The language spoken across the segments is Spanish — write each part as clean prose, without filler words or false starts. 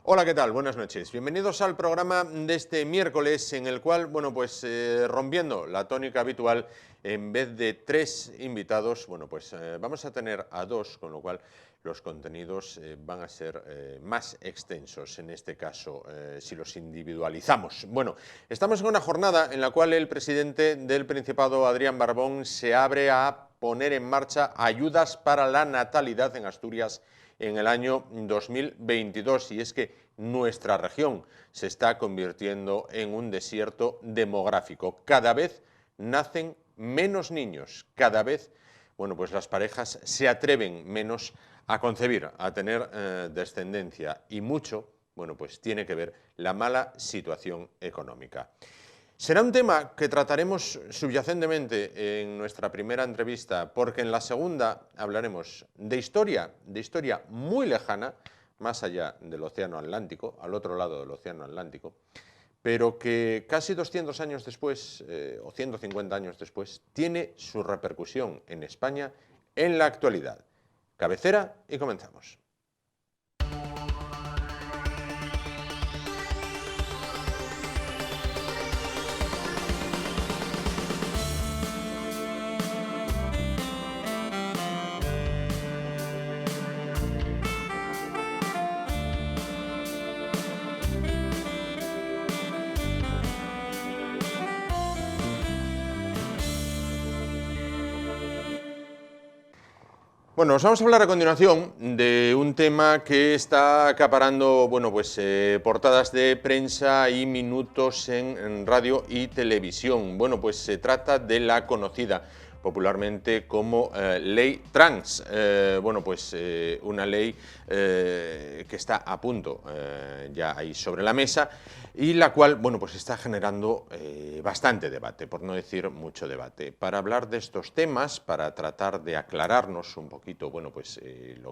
Hola, ¿qué tal? Buenas noches. Bienvenidos al programa de este miércoles en el cual, rompiendo la tónica habitual, en vez de 3 invitados, vamos a tener a 2, con lo cual los contenidos van a ser más extensos, en este caso, si los individualizamos. Bueno, estamos en una jornada en la cual el presidente del Principado, Adrián Barbón, se abre a poner en marcha ayudas para la natalidad en Asturias en el año 2022, y es que nuestra región se está convirtiendo en un desierto demográfico. Cada vez nacen menos niños, cada vez las parejas se atreven menos a concebir, a tener descendencia, y mucho tiene que ver la mala situación económica. Será un tema que trataremos subyacentemente en nuestra primera entrevista, porque en la segunda hablaremos de historia muy lejana, más allá del Océano Atlántico, al otro lado del Océano Atlántico, pero que casi 200 años después, o 150 años después, tiene su repercusión en España en la actualidad. Cabecera y comenzamos. Bueno, os vamos a hablar a continuación de un tema que está acaparando portadas de prensa y minutos en radio y televisión. Se trata de la conocida popularmente como ley trans, una ley que está a punto ya ahí sobre la mesa, y la cual está generando bastante debate, por no decir mucho debate. Para hablar de estos temas, para tratar de aclararnos un poquito lo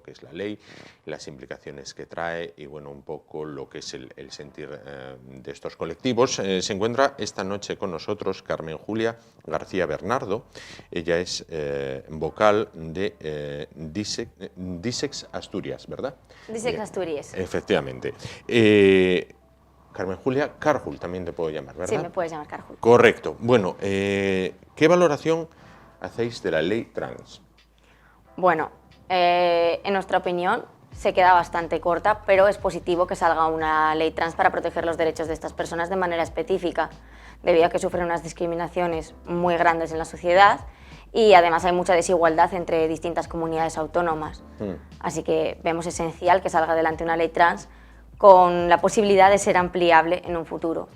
que es la ley, las implicaciones que trae y un poco lo que es el sentir de estos colectivos, se encuentra esta noche con nosotros Carmen Julia García Bernardo. Ella es vocal de Disex Asturias, ¿verdad? Disex Asturias. Efectivamente. Carmen Julia, Carjul también te puedo llamar, ¿verdad? Sí, me puedes llamar Carjul. Correcto. Bueno, ¿qué valoración hacéis de la ley trans? Bueno, en nuestra opinión se queda bastante corta, pero es positivo que salga una ley trans para proteger los derechos de estas personas de manera específica, debido a que sufren unas discriminaciones muy grandes en la sociedad y además hay mucha desigualdad entre distintas comunidades autónomas. Así que vemos esencial que salga adelante una ley trans con la posibilidad de ser ampliable en un futuro,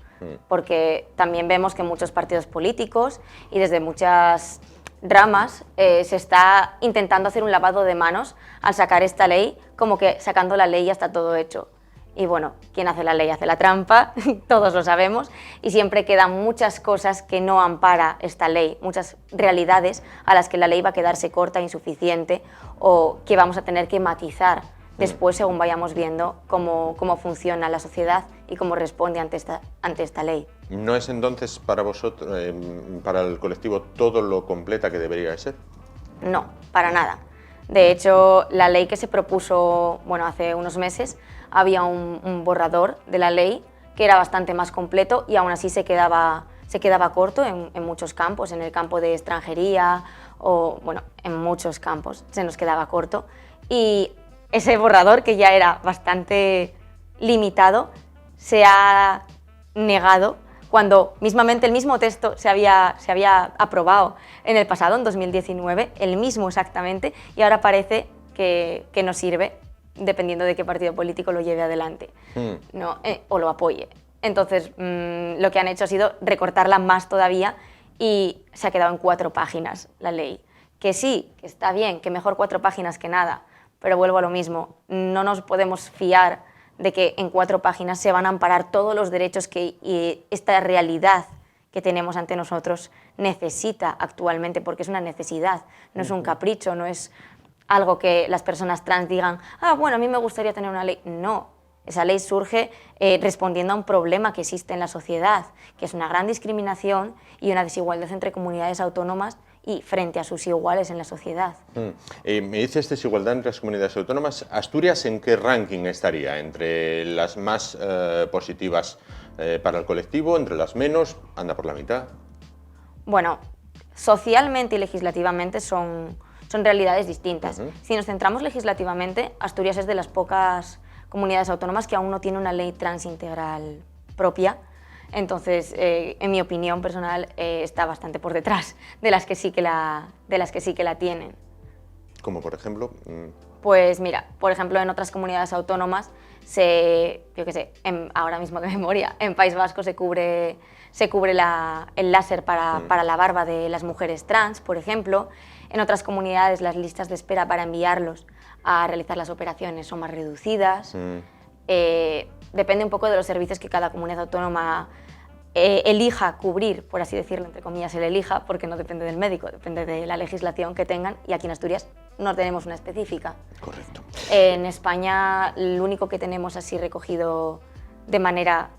porque también vemos que muchos partidos políticos y desde muchas ramas se está intentando hacer un lavado de manos al sacar esta ley, como que sacando la ley ya está todo hecho. Y bueno, quien hace la ley hace la trampa, todos lo sabemos, y siempre quedan muchas cosas que no ampara esta ley, muchas realidades a las que la ley va a quedarse corta, insuficiente, o que vamos a tener que matizar después según vayamos viendo cómo funciona la sociedad y cómo responde ante esta ley. ¿No es entonces para vosotros, para el colectivo, todo lo completa que debería de ser? No, para nada. De hecho, la ley que se propuso hace unos meses, había un borrador de la ley que era bastante más completo y aún así se quedaba corto en muchos campos, en el campo de extranjería o en muchos campos se nos quedaba corto, y ese borrador, que ya era bastante limitado, se ha negado cuando mismamente el mismo texto se había aprobado en el pasado, en 2019, el mismo exactamente, y ahora parece que no sirve, dependiendo de qué partido político lo lleve adelante o lo apoye. Entonces, lo que han hecho ha sido recortarla más todavía y se ha quedado en 4 páginas la ley. Que sí, que está bien, que mejor 4 páginas que nada, pero vuelvo a lo mismo, no nos podemos fiar de que en 4 páginas se van a amparar todos los derechos que esta realidad que tenemos ante nosotros necesita actualmente, porque es una necesidad, no es un capricho, no es algo que las personas trans digan, a mí me gustaría tener una ley. No, esa ley surge respondiendo a un problema que existe en la sociedad, que es una gran discriminación y una desigualdad entre comunidades autónomas y frente a sus iguales en la sociedad. Me dices desigualdad entre las comunidades autónomas. ¿Asturias en qué ranking estaría? ¿Entre las más positivas para el colectivo, entre las menos? ¿Anda por la mitad? Bueno, socialmente y legislativamente son realidades distintas. Si nos centramos legislativamente, Asturias es de las pocas comunidades autónomas que aún no tiene una ley trans integral propia. Entonces, en mi opinión personal, está bastante por detrás de las que sí que la tienen. Como por ejemplo... Pues mira, por ejemplo, en otras comunidades autónomas, yo qué sé, ahora mismo de memoria, en País Vasco se cubre el láser para la barba de las mujeres trans, por ejemplo. En otras comunidades las listas de espera para enviarlos a realizar las operaciones son más reducidas. Depende un poco de los servicios que cada comunidad autónoma elija cubrir, por así decirlo, entre comillas, el elija, porque no depende del médico, depende de la legislación que tengan, y aquí en Asturias no tenemos una específica. Correcto. En España, lo único que tenemos así recogido de manera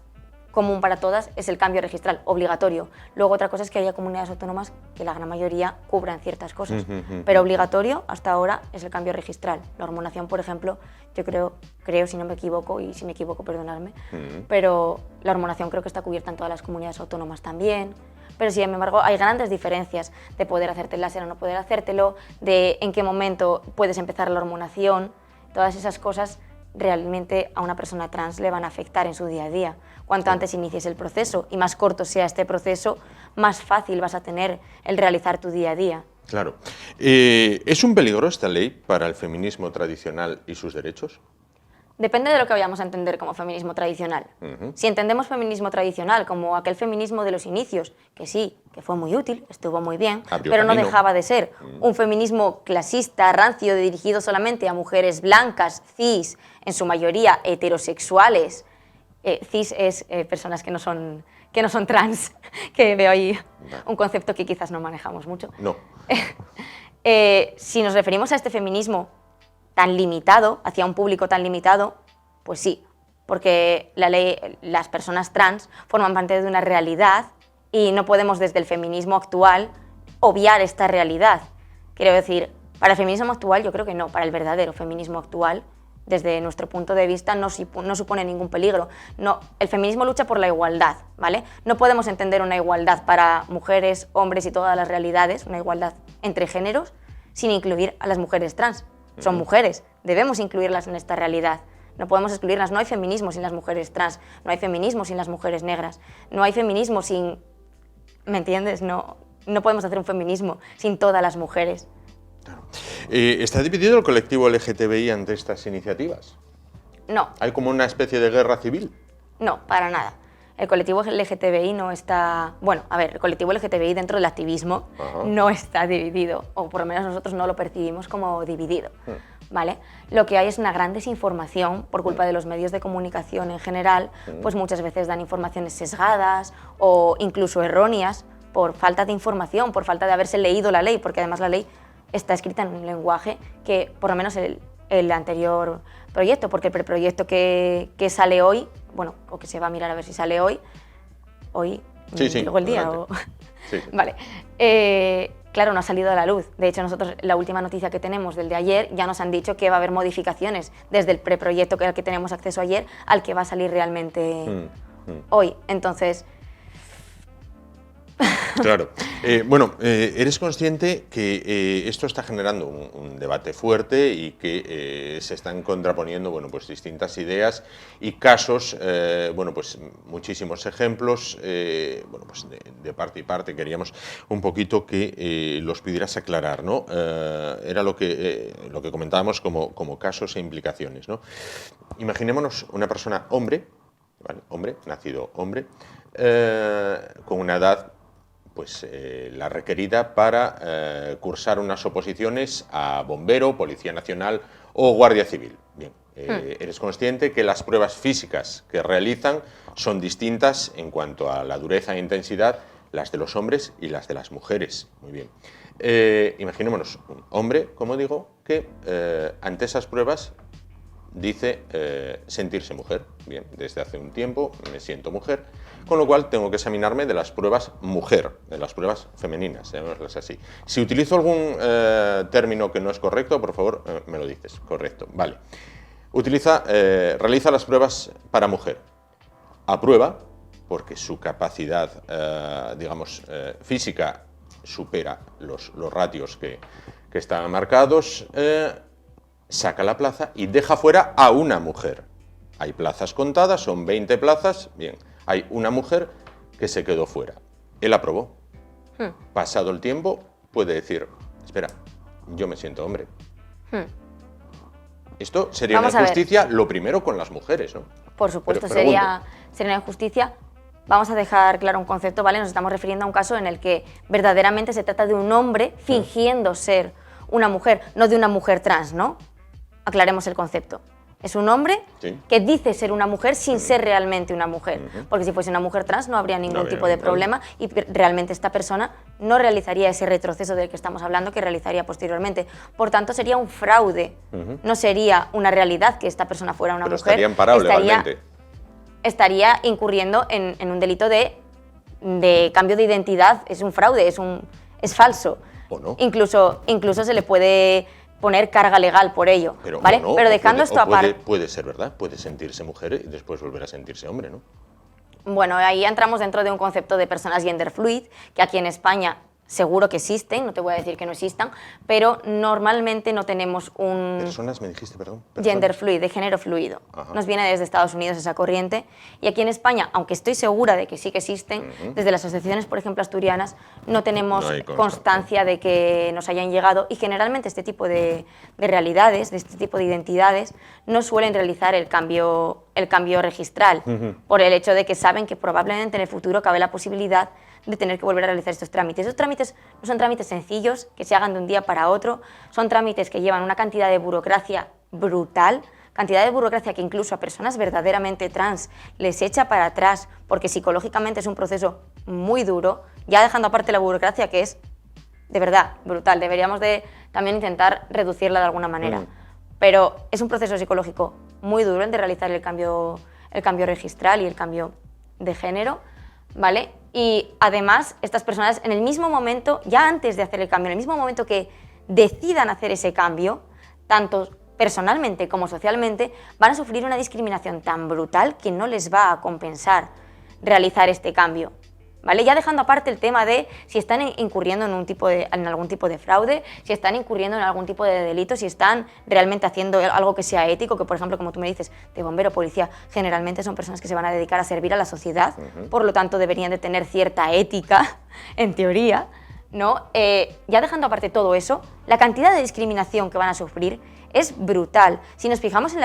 común para todas es el cambio registral, obligatorio. Luego otra cosa es que haya comunidades autónomas que la gran mayoría cubran ciertas cosas, pero obligatorio hasta ahora es el cambio registral. La hormonación, por ejemplo, yo creo, si no me equivoco, y si me equivoco, perdonadme, pero la hormonación creo que está cubierta en todas las comunidades autónomas también. Pero sin embargo hay grandes diferencias de poder hacerte el láser o no poder hacértelo, de en qué momento puedes empezar la hormonación. Todas esas cosas realmente a una persona trans le van a afectar en su día a día. Cuanto antes inicies el proceso y más corto sea este proceso, más fácil vas a tener el realizar tu día a día. Claro. ¿Es un peligro esta ley para el feminismo tradicional y sus derechos? Depende de lo que vayamos a entender como feminismo tradicional. Si entendemos feminismo tradicional como aquel feminismo de los inicios, que sí, que fue muy útil, estuvo muy bien, pero no dejaba de ser un feminismo clasista, rancio, dirigido solamente a mujeres blancas, cis, en su mayoría heterosexuales. Cis es personas que no son trans, que veo ahí un concepto que quizás no manejamos mucho. No. Si nos referimos a este feminismo tan limitado, hacia un público tan limitado, pues sí, porque las personas trans forman parte de una realidad y no podemos desde el feminismo actual obviar esta realidad. Quiero decir, para el feminismo actual yo creo que no, para el verdadero feminismo actual, desde nuestro punto de vista, no supone ningún peligro. No, el feminismo lucha por la igualdad, ¿vale? No podemos entender una igualdad para mujeres, hombres y todas las realidades, una igualdad entre géneros, sin incluir a las mujeres trans. Son mujeres, debemos incluirlas en esta realidad. No podemos excluirlas, no hay feminismo sin las mujeres trans, no hay feminismo sin las mujeres negras, no hay feminismo sin... ¿Me entiendes? No podemos hacer un feminismo sin todas las mujeres. Claro. ¿Está dividido el colectivo LGTBI ante estas iniciativas? No. ¿Hay como una especie de guerra civil? No, para nada. El colectivo LGTBI no está... Bueno, a ver, el colectivo LGTBI dentro del activismo no está dividido, o por lo menos nosotros no lo percibimos como dividido, ¿vale? Lo que hay es una gran desinformación por culpa de los medios de comunicación en general, pues muchas veces dan informaciones sesgadas o incluso erróneas por falta de información, por falta de haberse leído la ley, porque además la ley está escrita en un lenguaje que, por lo menos el anterior proyecto, porque el preproyecto que sale hoy, bueno, o que se va a mirar a ver si sale hoy, sí, luego el día, sí. Vale, claro, no ha salido a la luz. De hecho, nosotros, la última noticia que tenemos del de ayer, ya nos han dicho que va a haber modificaciones desde el preproyecto al que tenemos acceso ayer al que va a salir realmente hoy. Entonces... Claro. Bueno, eres consciente que esto está generando un debate fuerte y que se están contraponiendo, bueno, pues distintas ideas y casos, bueno, pues muchísimos ejemplos, bueno, pues de parte y parte. Queríamos un poquito que los pudieras aclarar, ¿no? Era lo que comentábamos como casos e implicaciones, ¿no? Imaginémonos una persona hombre, ¿vale? Hombre, nacido hombre, con una edad pues la requerida para cursar unas oposiciones a bombero, Policía Nacional o Guardia Civil. Bien, eres consciente que las pruebas físicas que realizan son distintas en cuanto a la dureza e intensidad, las de los hombres y las de las mujeres. Muy bien. Imaginémonos un hombre, como digo, que ante esas pruebas dice sentirse mujer. Bien, desde hace un tiempo me siento mujer, con lo cual tengo que examinarme de las pruebas mujer, de las pruebas femeninas, llamémoslas así. Si utilizo algún término que no es correcto, por favor, me lo dices. Correcto, vale. Realiza las pruebas para mujer. Aprueba, porque su capacidad, digamos, física supera los ratios que están marcados, saca la plaza y deja fuera a una mujer. Hay plazas contadas, son 20 plazas, bien, hay una mujer que se quedó fuera. Él aprobó. Pasado el tiempo, puede decir, espera, yo me siento hombre. Esto sería una injusticia, lo primero con las mujeres, ¿no? Por supuesto, sería una injusticia. Vamos a dejar claro un concepto, ¿vale? Nos estamos refiriendo a un caso en el que verdaderamente se trata de un hombre fingiendo ser una mujer, no de una mujer trans, ¿no? Aclaremos el concepto. Es un hombre que dice ser una mujer sin ser realmente una mujer, porque si fuese una mujer trans no habría ningún tipo de problema y realmente esta persona no realizaría ese retroceso del que estamos hablando que realizaría posteriormente. Por tanto, sería un fraude, no sería una realidad que esta persona fuera una mujer. Estaría amparado legalmente. Estaría incurriendo en un delito de cambio de identidad, es un fraude, es falso. ¿O no? Incluso se le puede poner carga legal por ello, ¿vale? Pero dejando esto aparte... Puede ser verdad, puede sentirse mujer y después volver a sentirse hombre, ¿no? Bueno, ahí entramos dentro de un concepto de personas gender fluid, que aquí en España seguro que existen, no te voy a decir que no existan, pero normalmente no tenemos un... ¿Personas me dijiste, perdón? Gender fluid, de género fluido. Ajá. Nos viene desde Estados Unidos esa corriente y aquí en España, aunque estoy segura de que sí que existen, desde las asociaciones, por ejemplo, asturianas, no tenemos constancia de que nos hayan llegado y generalmente este tipo de realidades, de este tipo de identidades, no suelen realizar el cambio registral por el hecho de que saben que probablemente en el futuro cabe la posibilidad de tener que volver a realizar estos trámites. Estos trámites no son trámites sencillos, que se hagan de un día para otro, son trámites que llevan una cantidad de burocracia brutal, cantidad de burocracia que incluso a personas verdaderamente trans les echa para atrás, porque psicológicamente es un proceso muy duro, ya dejando aparte la burocracia que es, de verdad, brutal. Deberíamos de también intentar reducirla de alguna manera, pero es un proceso psicológico muy duro el de realizar el cambio registral y el cambio de género, ¿vale? Y además, estas personas en el mismo momento, ya antes de hacer el cambio, en el mismo momento que decidan hacer ese cambio, tanto personalmente como socialmente, van a sufrir una discriminación tan brutal que no les va a compensar realizar este cambio, ¿vale? Ya dejando aparte el tema de si están incurriendo en algún tipo de fraude, si están incurriendo en algún tipo de delito, si están realmente haciendo algo que sea ético, que por ejemplo, como tú me dices, de bombero, policía, generalmente son personas que se van a dedicar a servir a la sociedad, por lo tanto deberían de tener cierta ética, en teoría, ¿no? Ya dejando aparte todo eso, la cantidad de discriminación que van a sufrir es brutal. Si nos fijamos en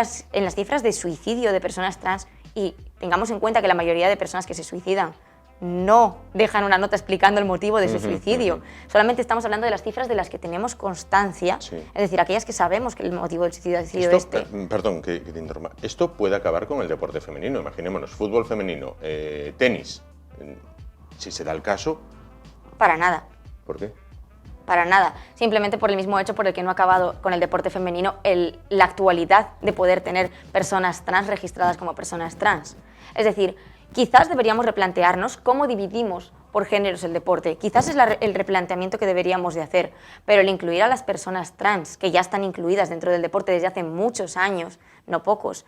las cifras de suicidio de personas trans y tengamos en cuenta que la mayoría de personas que se suicidan no dejan una nota explicando el motivo de su suicidio. Solamente estamos hablando de las cifras de las que tenemos constancia, es decir, aquellas que sabemos que el motivo del suicidio ha sido Perdón, que te interrumpa. Esto puede acabar con el deporte femenino. Imaginémonos, fútbol femenino, tenis. Si se da el caso... Para nada. ¿Por qué? Para nada. Simplemente por el mismo hecho por el que no ha acabado con el deporte femenino la actualidad de poder tener personas trans registradas como personas trans. Es decir, quizás deberíamos replantearnos cómo dividimos por géneros el deporte. Quizás es el replanteamiento que deberíamos de hacer, pero el incluir a las personas trans, que ya están incluidas dentro del deporte desde hace muchos años, no pocos,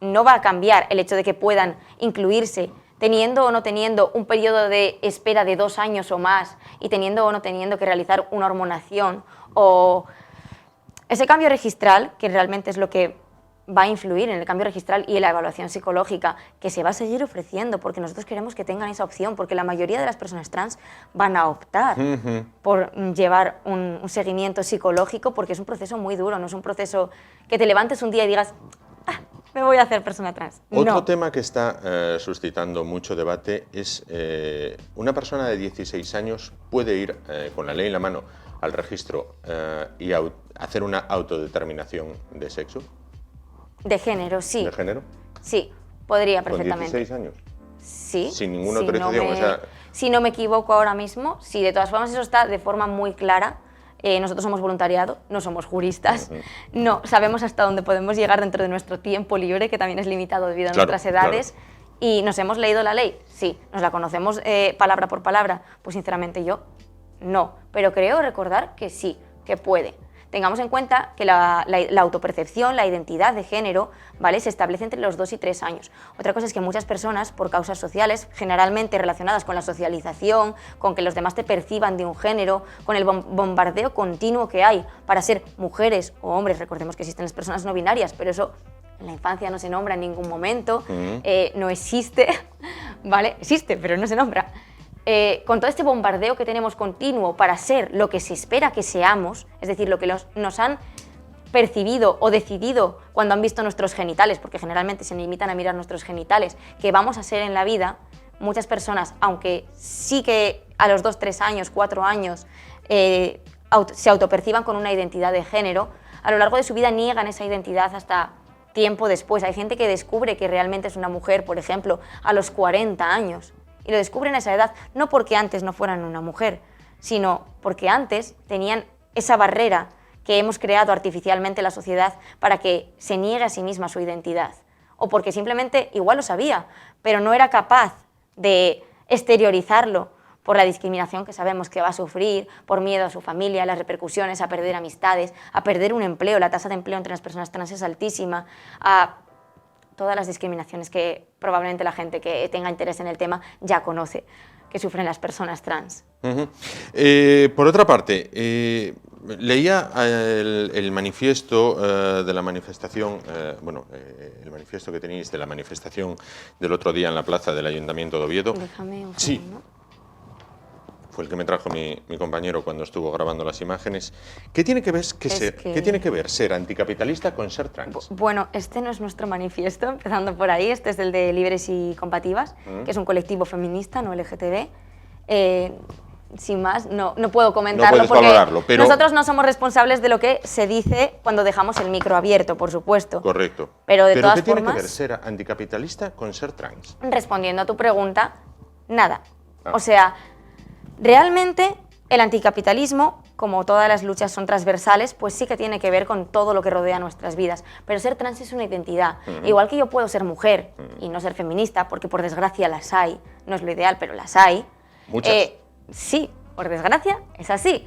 no va a cambiar el hecho de que puedan incluirse teniendo o no teniendo un periodo de espera de 2 años o más y teniendo o no teniendo que realizar una hormonación o ese cambio registral, que realmente es lo que va a influir en el cambio registral y en la evaluación psicológica, que se va a seguir ofreciendo, porque nosotros queremos que tengan esa opción, porque la mayoría de las personas trans van a optar por llevar un seguimiento psicológico, porque es un proceso muy duro, no es un proceso que te levantes un día y digas, me voy a hacer persona trans. Otro tema que está suscitando mucho debate es una persona de 16 años puede ir con la ley en la mano al registro y hacer una autodeterminación de sexo. De género, sí. ¿De género? Sí, podría perfectamente. ¿Con 16 años? Sí. Sin ninguna autorización. Si no me equivoco ahora mismo, sí, de todas formas eso está de forma muy clara nosotros somos voluntariado, no somos juristas, no sabemos hasta dónde podemos llegar dentro de nuestro tiempo libre, que también es limitado debido a nuestras edades. ¿Y nos hemos leído la ley? Sí. ¿Nos la conocemos palabra por palabra? Pues sinceramente yo no, pero creo recordar que sí, que puede. Tengamos en cuenta que la autopercepción, la identidad de género, ¿vale?, se establece entre los 2 y 3 años. Otra cosa es que muchas personas, por causas sociales, generalmente relacionadas con la socialización, con que los demás te perciban de un género, con el bombardeo continuo que hay para ser mujeres o hombres, recordemos que existen las personas no binarias, pero eso en la infancia no se nombra en ningún momento, no existe, ¿vale? Existe, pero no se nombra. Con todo este bombardeo que tenemos continuo para ser lo que se espera que seamos, es decir, lo que nos han percibido o decidido cuando han visto nuestros genitales, porque generalmente se limitan a mirar nuestros genitales, que vamos a ser en la vida, muchas personas, aunque sí que a los 2, 3 años, 4 años se autoperciban con una identidad de género, a lo largo de su vida niegan esa identidad hasta tiempo después. Hay gente que descubre que realmente es una mujer, por ejemplo, a los 40 años. Y lo descubren a esa edad, no porque antes no fueran una mujer, sino porque antes tenían esa barrera que hemos creado artificialmente en la sociedad para que se niegue a sí misma su identidad. O porque simplemente igual lo sabía, pero no era capaz de exteriorizarlo por la discriminación que sabemos que va a sufrir, por miedo a su familia, las repercusiones, a perder amistades, a perder un empleo. La tasa de empleo entre las personas trans es altísima, a todas las discriminaciones que probablemente la gente que tenga interés en el tema ya conoce, que sufren las personas trans. Por otra parte, leía el manifiesto de la manifestación, el manifiesto que tenéis de la manifestación del otro día en la plaza del Ayuntamiento de Oviedo. Déjame un segundo. Sí. Fue el que me trajo mi compañero cuando estuvo grabando las imágenes. ¿Qué tiene que ver ser anticapitalista con ser trans? Bueno, este no es nuestro manifiesto, empezando por ahí. Este es el de Libres y Combativas, que es un colectivo feminista, no LGTB. Sin más, no puedo comentarlo no porque valorarlo, pero nosotros no somos responsables de lo que se dice cuando dejamos el micro abierto, por supuesto. Correcto. Pero de todas ¿qué tiene formas, que ver ser anticapitalista con ser trans? Respondiendo a tu pregunta, nada. O sea, realmente el anticapitalismo, como todas las luchas son transversales, pues sí que tiene que ver con todo lo que rodea nuestras vidas. Pero ser trans es una identidad. Igual que yo puedo ser mujer y no ser feminista, porque por desgracia las hay, no es lo ideal, pero las hay. Muchas. Sí, por desgracia, es así.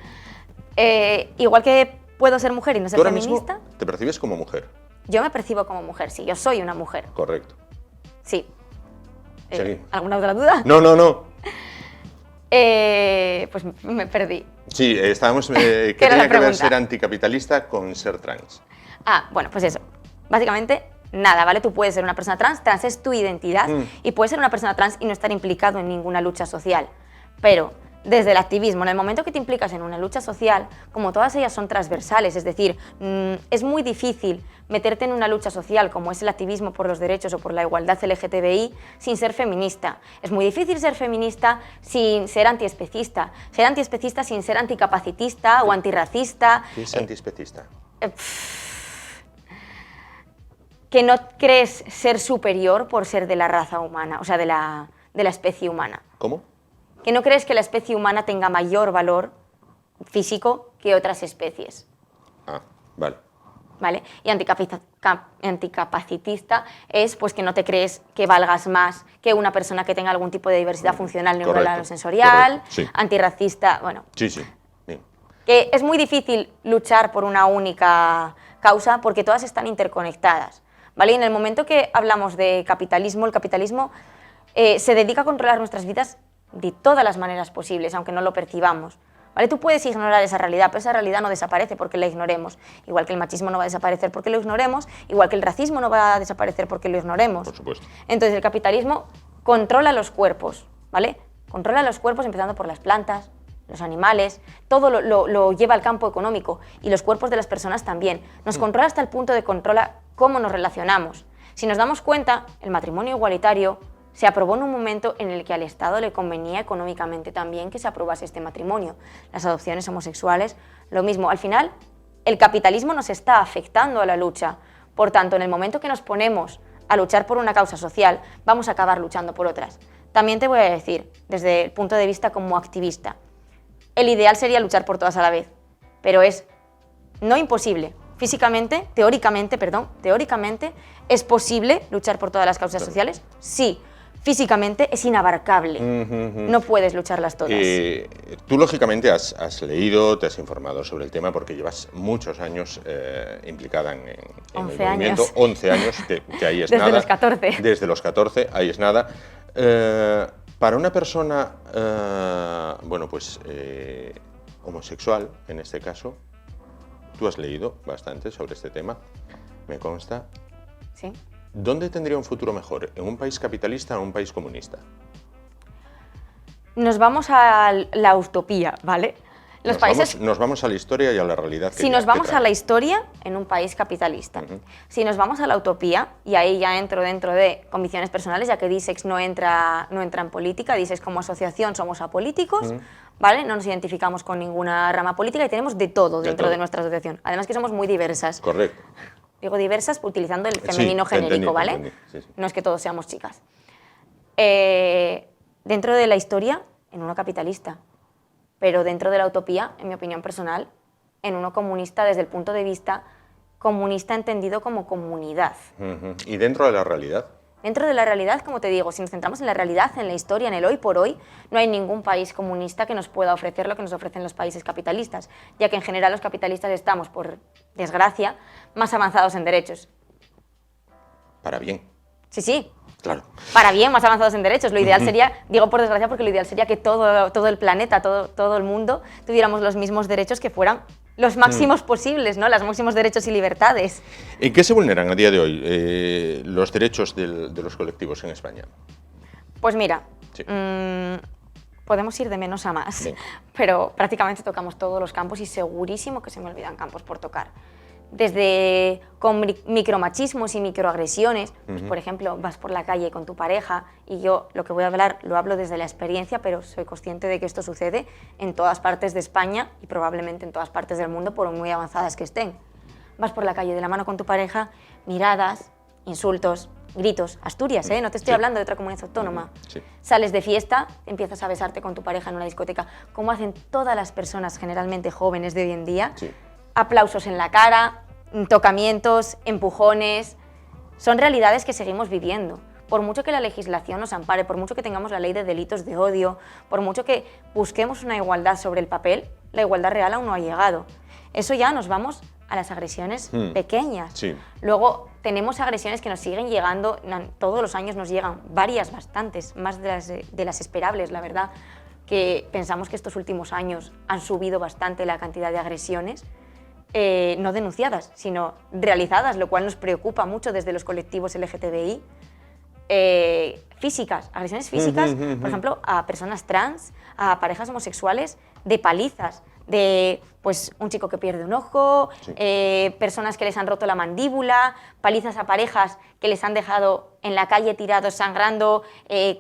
Igual que puedo ser mujer y no ser ¿Tú ahora feminista. mismo te percibes como mujer? Yo me percibo como mujer, sí, yo soy una mujer. Correcto. Sí. Seguimos. ¿Alguna otra duda? No. Pues me perdí. Sí, estábamos. ¿Qué tiene que ver ser anticapitalista con ser trans? Bueno, pues eso. Básicamente, nada, ¿vale? Tú puedes ser una persona trans, trans es tu identidad, y puedes ser una persona trans y no estar implicado en ninguna lucha social. Pero desde el activismo, en el momento que te implicas en una lucha social, como todas ellas son transversales, es decir, es muy difícil meterte en una lucha social como es el activismo por los derechos o por la igualdad LGTBI sin ser feminista. Es muy difícil ser feminista sin ser antiespecista sin ser anticapacitista o antirracista. ¿Qué es antiespecista? Que no crees ser superior por ser de la raza humana, o sea, de la especie humana. ¿Cómo? Que no crees que la especie humana tenga mayor valor físico que otras especies. Vale. ¿Vale? Y anticapacitista es pues que no te crees que valgas más que una persona que tenga algún tipo de diversidad funcional neuronal o sensorial. Sí. Antirracista, bueno. Sí. Bien. Que es muy difícil luchar por una única causa porque todas están interconectadas. ¿Vale? Y en el momento que hablamos de capitalismo, el capitalismo se dedica a controlar nuestras vidas de todas las maneras posibles, aunque no lo percibamos. ¿Vale? Tú puedes ignorar esa realidad, pero esa realidad no desaparece porque la ignoremos. Igual que el machismo no va a desaparecer porque lo ignoremos, igual que el racismo no va a desaparecer porque lo ignoremos. Por supuesto. Entonces el capitalismo controla los cuerpos, ¿vale? Controla los cuerpos empezando por las plantas, los animales, todo lo lleva al campo económico y los cuerpos de las personas también. Nos controla hasta el punto de controlar cómo nos relacionamos. Si nos damos cuenta, el matrimonio igualitario se aprobó en un momento en el que al Estado le convenía económicamente también que se aprobase este matrimonio. Las adopciones homosexuales, lo mismo. Al final, el capitalismo nos está afectando a la lucha. Por tanto, en el momento que nos ponemos a luchar por una causa social, vamos a acabar luchando por otras. También te voy a decir, desde el punto de vista como activista, el ideal sería luchar por todas a la vez. pero es no imposible. Físicamente, teóricamente, ¿es posible luchar por todas las causas sociales? Sí. Físicamente es inabarcable. No puedes lucharlas todas. Tú, lógicamente, has leído, te has informado sobre el tema porque llevas muchos años implicada en el movimiento. 11 años, que ahí es Desde nada. Desde los 14. Desde los 14, ahí es nada. Para una persona, bueno, pues homosexual, en este caso, tú has leído bastante sobre este tema, me consta. Sí. ¿Dónde tendría un futuro mejor? ¿En un país capitalista o en un país comunista? Nos vamos a la utopía, ¿vale? Nos vamos a la historia y a la realidad. Si nos vamos a la historia, en un país capitalista. Si nos vamos a la utopía, y ahí ya entro dentro de convicciones personales, ya que Disex no entra en política, Disex como asociación somos apolíticos, ¿vale? No nos identificamos con ninguna rama política y tenemos de todo dentro de nuestra asociación. Además que somos muy diversas. Correcto. Digo diversas utilizando el femenino genérico, ¿vale? Sí. No es que todos seamos chicas. Dentro de la historia, en uno capitalista, pero dentro de la utopía, en mi opinión personal, en uno comunista desde el punto de vista comunista entendido como comunidad. ¿Y dentro de la realidad? Dentro de la realidad, como te digo, si nos centramos en la realidad, en la historia, en el hoy por hoy, no hay ningún país comunista que nos pueda ofrecer lo que nos ofrecen los países capitalistas, ya que en general los capitalistas estamos, por desgracia, más avanzados en derechos. Para bien. Sí. Claro. Para bien, más avanzados en derechos. Lo ideal sería, digo por desgracia porque lo ideal sería que todo el planeta, todo el mundo, tuviéramos los mismos derechos que fueran los máximos posibles, ¿no? Los máximos derechos y libertades. ¿En qué se vulneran a día de hoy los derechos de los colectivos en España? Pues mira, sí. Podemos ir de menos a más, sí. Pero prácticamente tocamos todos los campos y segurísimo que se me olvidan campos por tocar. Desde con micromachismos y microagresiones, pues, por ejemplo, vas por la calle con tu pareja y yo lo que voy a hablar lo hablo desde la experiencia, pero soy consciente de que esto sucede en todas partes de España y probablemente en todas partes del mundo por muy avanzadas que estén. Vas por la calle de la mano con tu pareja, miradas, insultos, gritos. Asturias, no te estoy hablando de otra comunidad autónoma. Sí. Sales de fiesta, empiezas a besarte con tu pareja en una discoteca, como hacen todas las personas generalmente jóvenes de hoy en día. Sí. Aplausos en la cara, tocamientos, empujones, son realidades que seguimos viviendo. Por mucho que la legislación nos ampare, por mucho que tengamos la ley de delitos de odio, por mucho que busquemos una igualdad sobre el papel, la igualdad real aún no ha llegado. Eso ya nos vamos a las agresiones pequeñas. Sí. Luego tenemos agresiones que nos siguen llegando, todos los años nos llegan varias, bastantes, más de las esperables, la verdad, que pensamos que estos últimos años han subido bastante la cantidad de agresiones. No denunciadas, sino realizadas, lo cual nos preocupa mucho desde los colectivos LGTBI. Físicas, agresiones físicas, por ejemplo, a personas trans, a parejas homosexuales, de palizas, de pues, un chico que pierde un ojo, sí. Personas que les han roto la mandíbula, palizas a parejas que les han dejado en la calle tirados sangrando,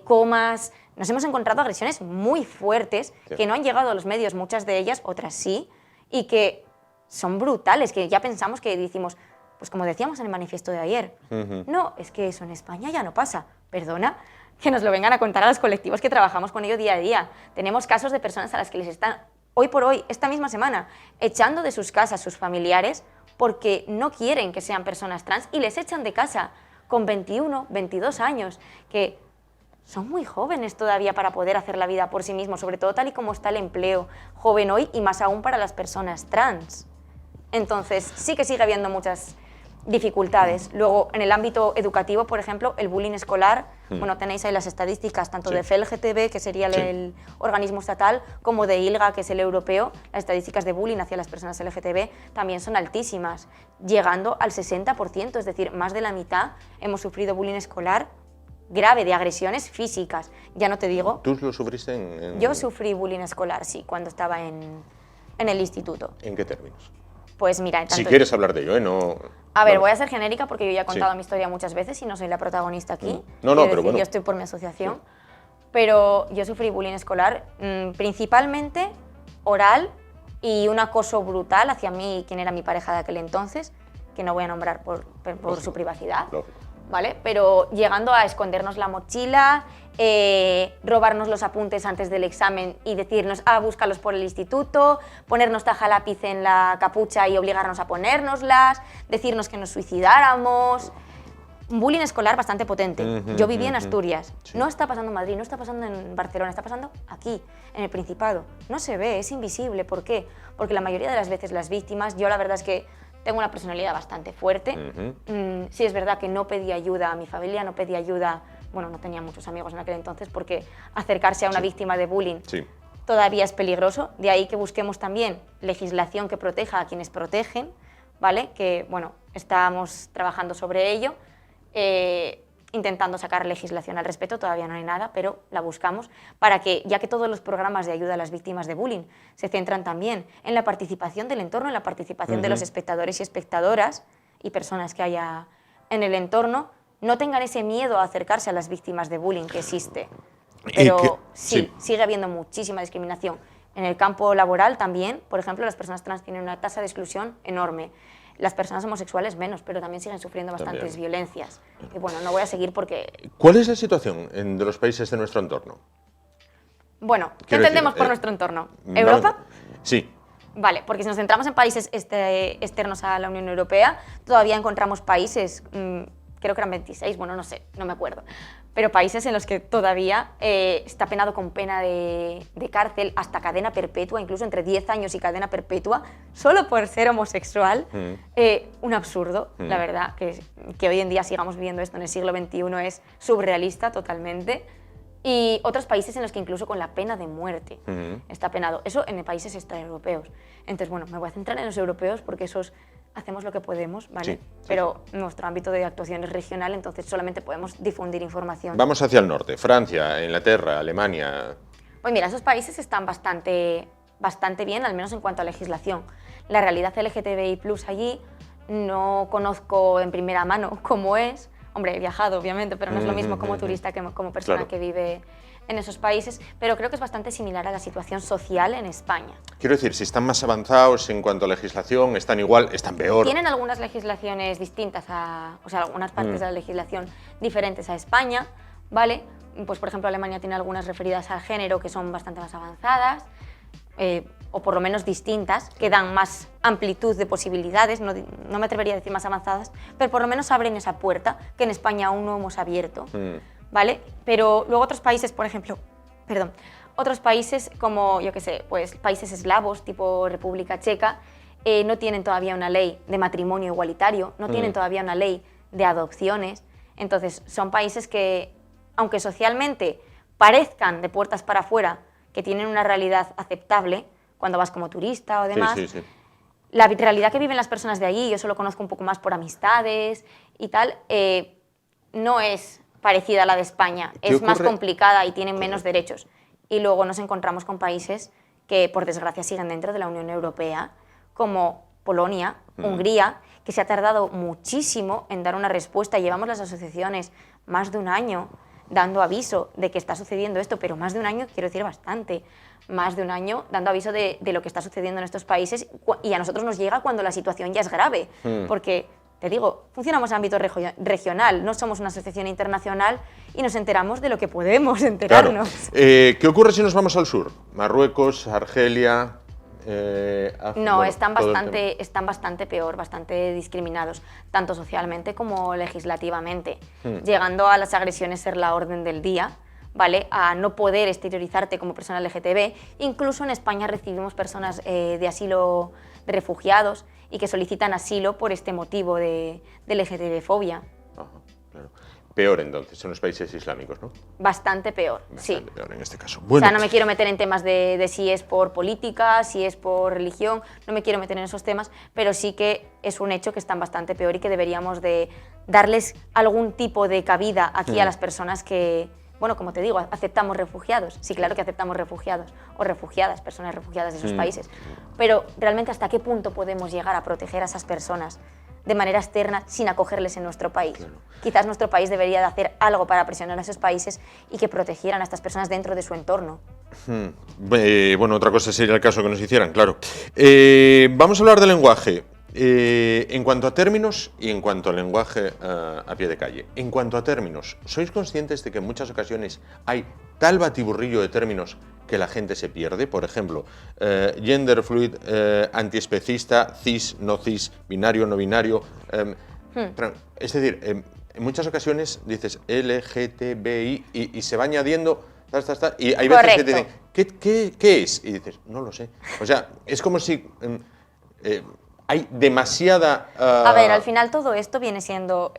comas. Nos hemos encontrado agresiones muy fuertes sí. que no han llegado a los medios, muchas de ellas, otras sí, y que son brutales, que ya pensamos que decimos, pues como decíamos en el manifiesto de ayer, no, es que eso en España ya no pasa, perdona, que nos lo vengan a contar a los colectivos que trabajamos con ellos día a día. Tenemos casos de personas a las que les están, hoy por hoy, esta misma semana, echando de sus casas sus familiares porque no quieren que sean personas trans y les echan de casa con 21, 22 años, que son muy jóvenes todavía para poder hacer la vida por sí mismos, sobre todo tal y como está el empleo joven hoy y más aún para las personas trans. Entonces, sí que sigue habiendo muchas dificultades. Luego, en el ámbito educativo, por ejemplo, el bullying escolar, bueno, tenéis ahí las estadísticas, tanto de FELGTB, que sería el organismo estatal, como de ILGA, que es el europeo. Las estadísticas de bullying hacia las personas LGTB también son altísimas, llegando al 60%, es decir, más de la mitad hemos sufrido bullying escolar grave, de agresiones físicas. Ya no te digo... ¿Tú lo sufriste en...? Yo sufrí bullying escolar, sí, cuando estaba en el instituto. ¿En qué términos? Pues mira... Si quieres hablar de ello, no... A ver, voy a ser genérica porque yo ya he contado mi historia muchas veces y no soy la protagonista aquí. Pero bueno. Yo estoy por mi asociación. Pero yo sufrí bullying escolar, principalmente oral y un acoso brutal hacia mí, quien era mi pareja de aquel entonces, que no voy a nombrar por su privacidad. ¿vale? Pero llegando a escondernos la mochila, robarnos los apuntes antes del examen y decirnos, búscalos por el instituto, ponernos tajalápiz en la capucha y obligarnos a ponérnoslas, decirnos que nos suicidáramos. Un bullying escolar bastante potente. Yo viví en Asturias. Sí. No está pasando en Madrid, no está pasando en Barcelona, está pasando aquí, en el Principado. No se ve, es invisible. ¿Por qué? Porque la mayoría de las veces las víctimas, yo la verdad es que tengo una personalidad bastante fuerte. Sí es verdad que no pedí ayuda a mi familia, no pedí ayuda, bueno, no tenía muchos amigos en aquel entonces, porque acercarse a una víctima de bullying todavía es peligroso. De ahí que busquemos también legislación que proteja a quienes protegen, ¿vale? Que, bueno, estamos trabajando sobre ello, intentando sacar legislación al respecto, todavía no hay nada, pero la buscamos para que, ya que todos los programas de ayuda a las víctimas de bullying se centran también en la participación del entorno, en la participación de los espectadores y espectadoras y personas que haya en el entorno, no tengan ese miedo a acercarse a las víctimas de bullying que existe. Pero sí, sigue habiendo muchísima discriminación. En el campo laboral también, por ejemplo, las personas trans tienen una tasa de exclusión enorme. Las personas homosexuales menos, pero también siguen sufriendo bastantes violencias. Y bueno, no voy a seguir porque... ¿Cuál es la situación de los países de nuestro entorno? Bueno, ¿qué entendemos por nuestro entorno? ¿Europa? Sí. Vale, porque si nos centramos en países externos a la Unión Europea, todavía encontramos países, creo que eran 26, bueno, no sé, no me acuerdo, pero países en los que todavía está penado con pena de cárcel hasta cadena perpetua, incluso entre 10 años y cadena perpetua, solo por ser homosexual. Un absurdo, la verdad, que hoy en día sigamos viviendo esto en el siglo XXI es surrealista totalmente. Y otros países en los que incluso con la pena de muerte está penado. Eso en países extraeuropeos. Entonces, bueno, me voy a centrar en los europeos porque esos hacemos lo que podemos, ¿vale? Pero nuestro ámbito de actuación es regional, entonces solamente podemos difundir información. Vamos hacia el norte, Francia, Inglaterra, Alemania... Pues mira, esos países están bastante bien, al menos en cuanto a legislación. La realidad LGTBI+ allí no conozco en primera mano cómo es. Hombre, he viajado, obviamente, pero no es lo mismo como turista que como persona que vive en esos países, pero creo que es bastante similar a la situación social en España. Quiero decir, si están más avanzados en cuanto a legislación, están igual, están peor. Tienen algunas legislaciones distintas, o sea, algunas partes de la legislación diferentes a España, ¿vale? Pues, por ejemplo, Alemania tiene algunas referidas al género que son bastante más avanzadas, o por lo menos distintas, que dan más amplitud de posibilidades, no me atrevería a decir más avanzadas, pero por lo menos abren esa puerta que en España aún no hemos abierto, ¿vale? Pero luego otros países, por ejemplo, otros países como, yo qué sé, pues países eslavos, tipo República Checa, no tienen todavía una ley de matrimonio igualitario, no tienen todavía una ley de adopciones, entonces son países que, aunque socialmente parezcan de puertas para afuera, que tienen una realidad aceptable, cuando vas como turista o demás, la realidad que viven las personas de allí, yo solo conozco un poco más por amistades y tal, no es parecida a la de España, es más complicada y tienen menos derechos. Y luego nos encontramos con países que, por desgracia, siguen dentro de la Unión Europea, como Polonia, Hungría, que se ha tardado muchísimo en dar una respuesta. Llevamos las asociaciones más de un año dando aviso de que está sucediendo esto, pero más de un año, quiero decir bastante, más de un año dando aviso de lo que está sucediendo en estos países, y a nosotros nos llega cuando la situación ya es grave, porque, te digo, funcionamos en ámbito regional, no somos una asociación internacional y nos enteramos de lo que podemos enterarnos. Claro. ¿Qué ocurre si nos vamos al sur? Marruecos, Argelia... No, bueno, están bastante peor, bastante discriminados, tanto socialmente como legislativamente, llegando a las agresiones ser la orden del día, ¿vale? A no poder exteriorizarte como persona LGTB. Incluso en España recibimos personas de asilo, de refugiados, y que solicitan asilo por este motivo de LGTB-fobia. Claro. Peor entonces, en los países islámicos, ¿no? Bastante peor, bastante peor en este caso. Bueno. O sea, no me quiero meter en temas de si es por política, si es por religión, no me quiero meter en esos temas, pero sí que es un hecho que están bastante peor y que deberíamos de darles algún tipo de cabida aquí a las personas que, bueno, como te digo, aceptamos refugiados. Sí, claro que aceptamos refugiados o refugiadas, personas refugiadas de esos países, pero realmente ¿hasta qué punto podemos llegar a proteger a esas personas de manera externa sin acogerles en nuestro país? Claro. Quizás nuestro país debería de hacer algo para presionar a esos países y que protegieran a estas personas dentro de su entorno. Bueno, otra cosa sería el caso que nos hicieran, claro. Vamos a hablar del lenguaje. En cuanto a términos y en cuanto al lenguaje a pie de calle. En cuanto a términos, ¿sois conscientes de que en muchas ocasiones hay tal batiburrillo de términos que la gente se pierde? Por ejemplo, gender fluid, antiespecista, cis, no cis, binario, no binario. Es decir, en muchas ocasiones dices LGTBI y se va añadiendo, y hay veces que te dicen, ¿qué es? Y dices, no lo sé. O sea, es como si... hay demasiada... A ver, al final todo esto viene siendo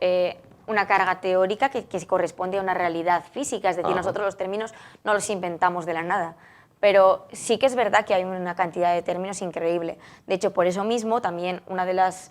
una carga teórica que corresponde a una realidad física, es decir, nosotros los términos no los inventamos de la nada, pero sí que es verdad que hay una cantidad de términos increíble. De hecho, por eso mismo, también una de las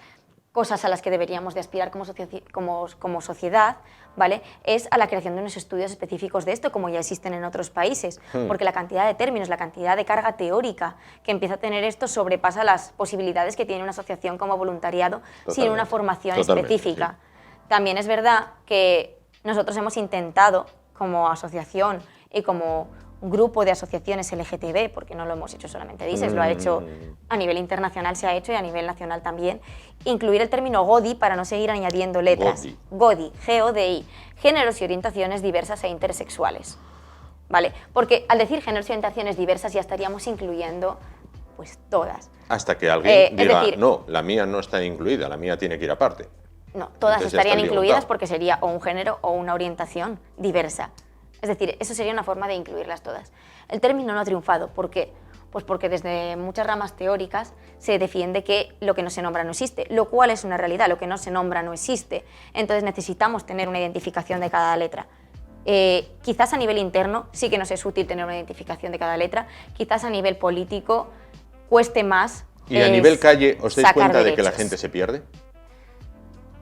cosas a las que deberíamos de aspirar como sociedad, ¿vale?, es a la creación de unos estudios específicos de esto, como ya existen en otros países, porque la cantidad de términos, la cantidad de carga teórica que empieza a tener esto sobrepasa las posibilidades que tiene una asociación como voluntariado sin una formación específica. Sí. También es verdad que nosotros hemos intentado, como asociación y como grupo de asociaciones LGTB, porque no lo hemos hecho solamente DISES, lo ha hecho a nivel internacional, se ha hecho, y a nivel nacional también, incluir el término GODI para no seguir añadiendo letras. GODI, G-O-D-I, géneros y orientaciones diversas e intersexuales, ¿vale? Porque al decir géneros y orientaciones diversas ya estaríamos incluyendo pues todas. Hasta que alguien diga, decir, no, la mía no está incluida, la mía tiene que ir aparte. No, todas entonces estarían incluidas porque sería o un género o una orientación diversa. Es decir, eso sería una forma de incluirlas todas. El término no ha triunfado. ¿Por qué? Pues porque desde muchas ramas teóricas se defiende que lo que no se nombra no existe, lo cual es una realidad, lo que no se nombra no existe. Entonces necesitamos tener una identificación de cada letra. Quizás a nivel interno sí que nos es útil tener una identificación de cada letra, quizás a nivel político cueste más. ¿Y a nivel calle os dais cuenta de que la gente se pierde?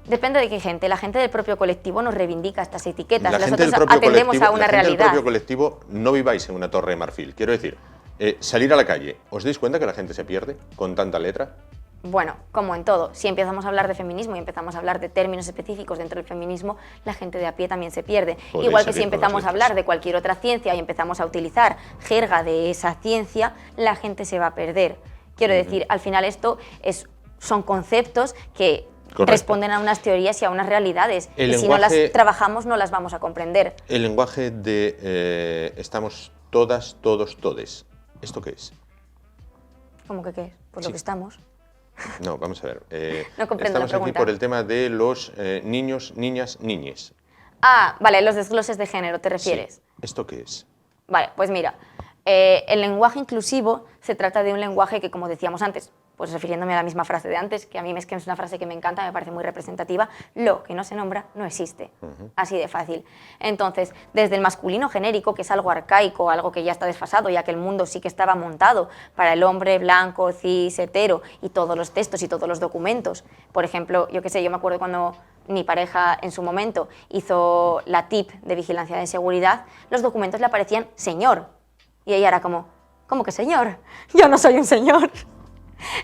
Depende de qué gente. La gente del propio colectivo nos reivindica estas etiquetas. Nosotros atendemos a una realidad. La gente del propio colectivo no viváis en una torre de marfil. Quiero decir, salir a la calle, ¿os dais cuenta que la gente se pierde con tanta letra? Bueno, como en todo, si empezamos a hablar de feminismo y empezamos a hablar de términos específicos dentro del feminismo, la gente de a pie también se pierde. Igual que si empezamos a hablar de cualquier otra ciencia y empezamos a utilizar jerga de esa ciencia, la gente se va a perder. Quiero decir, al final esto son conceptos que responden a unas teorías y a unas realidades. Y si no las trabajamos, no las vamos a comprender. El lenguaje de estamos todas, todos, todes. ¿Esto qué es? ¿Cómo que qué es? Pues lo que estamos. No, vamos a ver. No comprendo estamos aquí por el tema de los niños, niñas, niñes. Ah, vale, los desgloses de género, ¿te refieres? Sí. ¿Esto qué es? Vale, pues mira, el lenguaje inclusivo se trata de un lenguaje que, como decíamos antes, pues refiriéndome a la misma frase de antes, que a mí es una frase que me encanta, me parece muy representativa, lo que no se nombra no existe, así de fácil. Entonces, desde el masculino genérico, que es algo arcaico, algo que ya está desfasado, ya que el mundo sí que estaba montado para el hombre blanco, cis, hetero, y todos los textos y todos los documentos. Por ejemplo, yo qué sé, yo me acuerdo cuando mi pareja en su momento hizo la TIP de vigilancia de seguridad, los documentos le aparecían señor, y ella era como, ¿cómo que señor? Yo no soy un señor.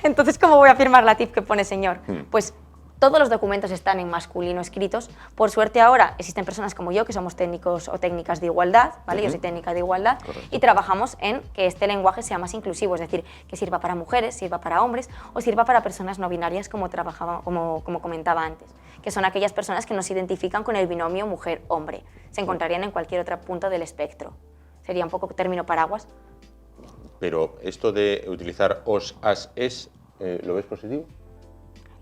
Entonces, ¿cómo voy a firmar la TIP que pone señor? Pues todos los documentos están en masculino escritos. Por suerte ahora existen personas como yo que somos técnicos o técnicas de igualdad, ¿vale? Yo soy técnica de igualdad. Correcto. Y trabajamos en que este lenguaje sea más inclusivo, es decir, que sirva para mujeres, sirva para hombres o sirva para personas no binarias como comentaba antes, que son aquellas personas que no se identifican con el binomio mujer-hombre. Se encontrarían en cualquier otro punto del espectro. Sería un poco término paraguas. Pero esto de utilizar os, as, es, ¿lo ves positivo?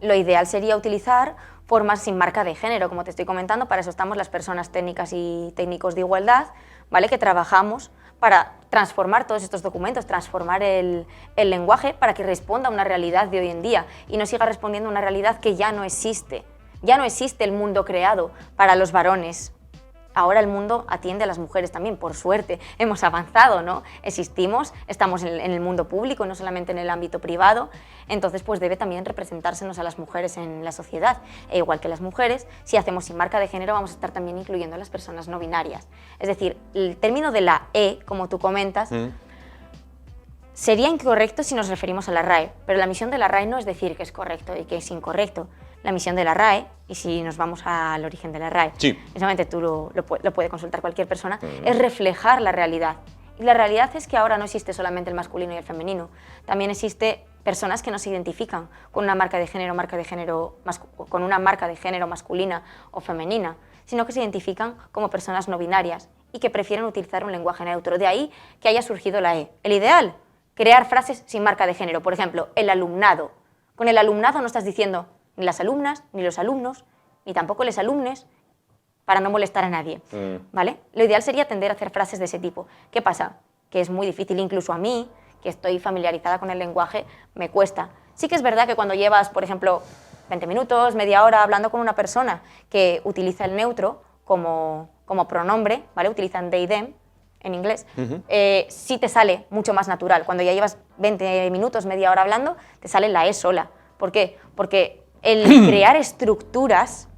Lo ideal sería utilizar formas sin marca de género, como te estoy comentando. Para eso estamos las personas técnicas y técnicos de igualdad, ¿vale? Que trabajamos para transformar todos estos documentos, transformar el lenguaje para que responda a una realidad de hoy en día y no siga respondiendo a una realidad que ya no existe. Ya no existe el mundo creado para los varones. Ahora el mundo atiende a las mujeres también, por suerte. Hemos avanzado, ¿no? Existimos, estamos en el mundo público, no solamente en el ámbito privado. Entonces, pues debe también representársenos a las mujeres en la sociedad. E igual que las mujeres, si hacemos sin marca de género, vamos a estar también incluyendo a las personas no binarias. Es decir, el término de la E, como tú comentas, sería incorrecto si nos referimos a la RAE, pero la misión de la RAE no es decir que es correcto y que es incorrecto. La misión de la RAE, y si nos vamos al origen de la RAE, precisamente tú lo puede consultar cualquier persona, es reflejar la realidad. Y la realidad es que ahora no existe solamente el masculino y el femenino, también existe personas que no se identifican con una marca de género con una marca de género masculina o femenina, sino que se identifican como personas no binarias y que prefieren utilizar un lenguaje neutro. De ahí que haya surgido la E. El ideal, crear frases sin marca de género. Por ejemplo, el alumnado. Con el alumnado no estás diciendo ni las alumnas, ni los alumnos, ni tampoco les alumnes, para no molestar a nadie, ¿vale? Lo ideal sería tender a hacer frases de ese tipo. ¿Qué pasa? Que es muy difícil, incluso a mí, que estoy familiarizada con el lenguaje, me cuesta. Sí que es verdad que cuando llevas, por ejemplo, 20 minutos, media hora hablando con una persona que utiliza el neutro como pronombre, ¿vale? Utilizan they, them en inglés, sí te sale mucho más natural. Cuando ya llevas 20 minutos, media hora hablando, te sale la E sola. ¿Por qué? Porque el crear estructuras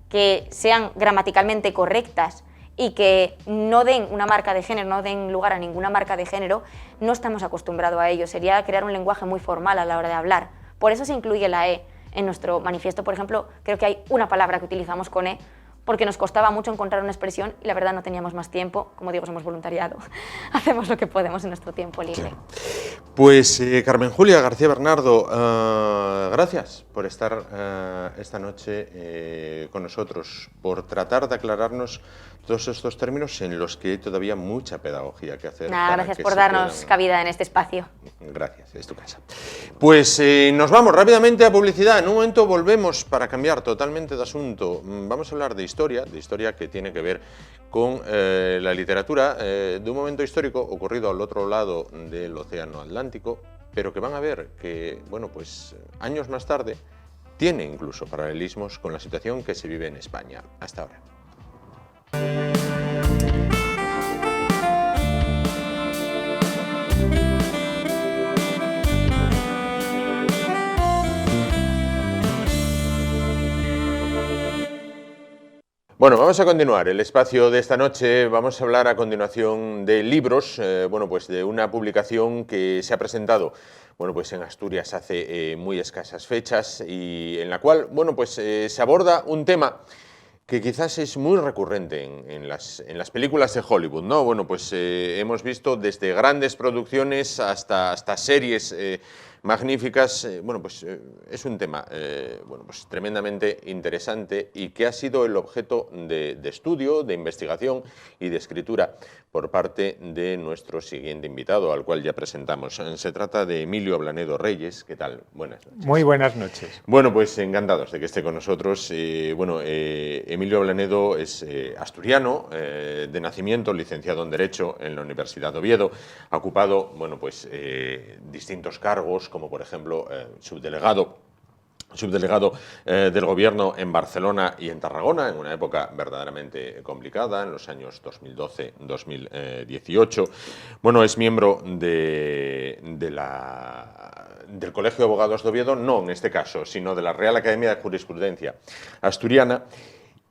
que sean gramaticalmente correctas y que no den una marca de género, no den lugar a ninguna marca de género, no estamos acostumbrados a ello. Sería crear un lenguaje muy formal a la hora de hablar. Por eso se incluye la E en nuestro manifiesto. Por ejemplo, creo que hay una palabra que utilizamos con E porque nos costaba mucho encontrar una expresión y la verdad no teníamos más tiempo. Como digo, somos voluntariado. Hacemos lo que podemos en nuestro tiempo libre. Claro. Pues Carmen Julia García Bernardo, gracias por estar esta noche con nosotros, por tratar de aclararnos todos estos términos en los que hay todavía mucha pedagogía que hacer. Nada, gracias por darnos cabida en este espacio. Gracias, es tu casa. Pues nos vamos rápidamente a publicidad. En un momento volvemos para cambiar totalmente de asunto. Vamos a hablar de historia que tiene que ver con la literatura de un momento histórico ocurrido al otro lado del Océano Atlántico, pero que van a ver que, bueno, pues años más tarde tiene incluso paralelismos con la situación que se vive en España. Hasta ahora. Bueno, vamos a continuar el espacio de esta noche. Vamos a hablar a continuación de libros, bueno, pues de una publicación que se ha presentado, bueno, pues en Asturias hace muy escasas fechas y en la cual, bueno, pues se aborda un tema que quizás es muy recurrente en las películas de Hollywood, ¿no? Bueno, pues hemos visto desde grandes producciones hasta series magníficas. Bueno, pues es un tema bueno, pues tremendamente interesante y que ha sido el objeto de estudio, de investigación y de escritura por parte de nuestro siguiente invitado, al cual ya presentamos. Se trata de Emilio Ablanedo Reyes. ¿Qué tal? Buenas noches. Muy buenas noches. Bueno, pues encantados de que esté con nosotros. Emilio Ablanedo es asturiano, de nacimiento, licenciado en Derecho en la Universidad de Oviedo. Ha ocupado, bueno, pues distintos cargos, como por ejemplo subdelegado del Gobierno en Barcelona y en Tarragona, en una época verdaderamente complicada, en los años 2012-2018. Bueno, es miembro del Colegio de Abogados de Oviedo, no en este caso, sino de la Real Academia de Jurisprudencia Asturiana,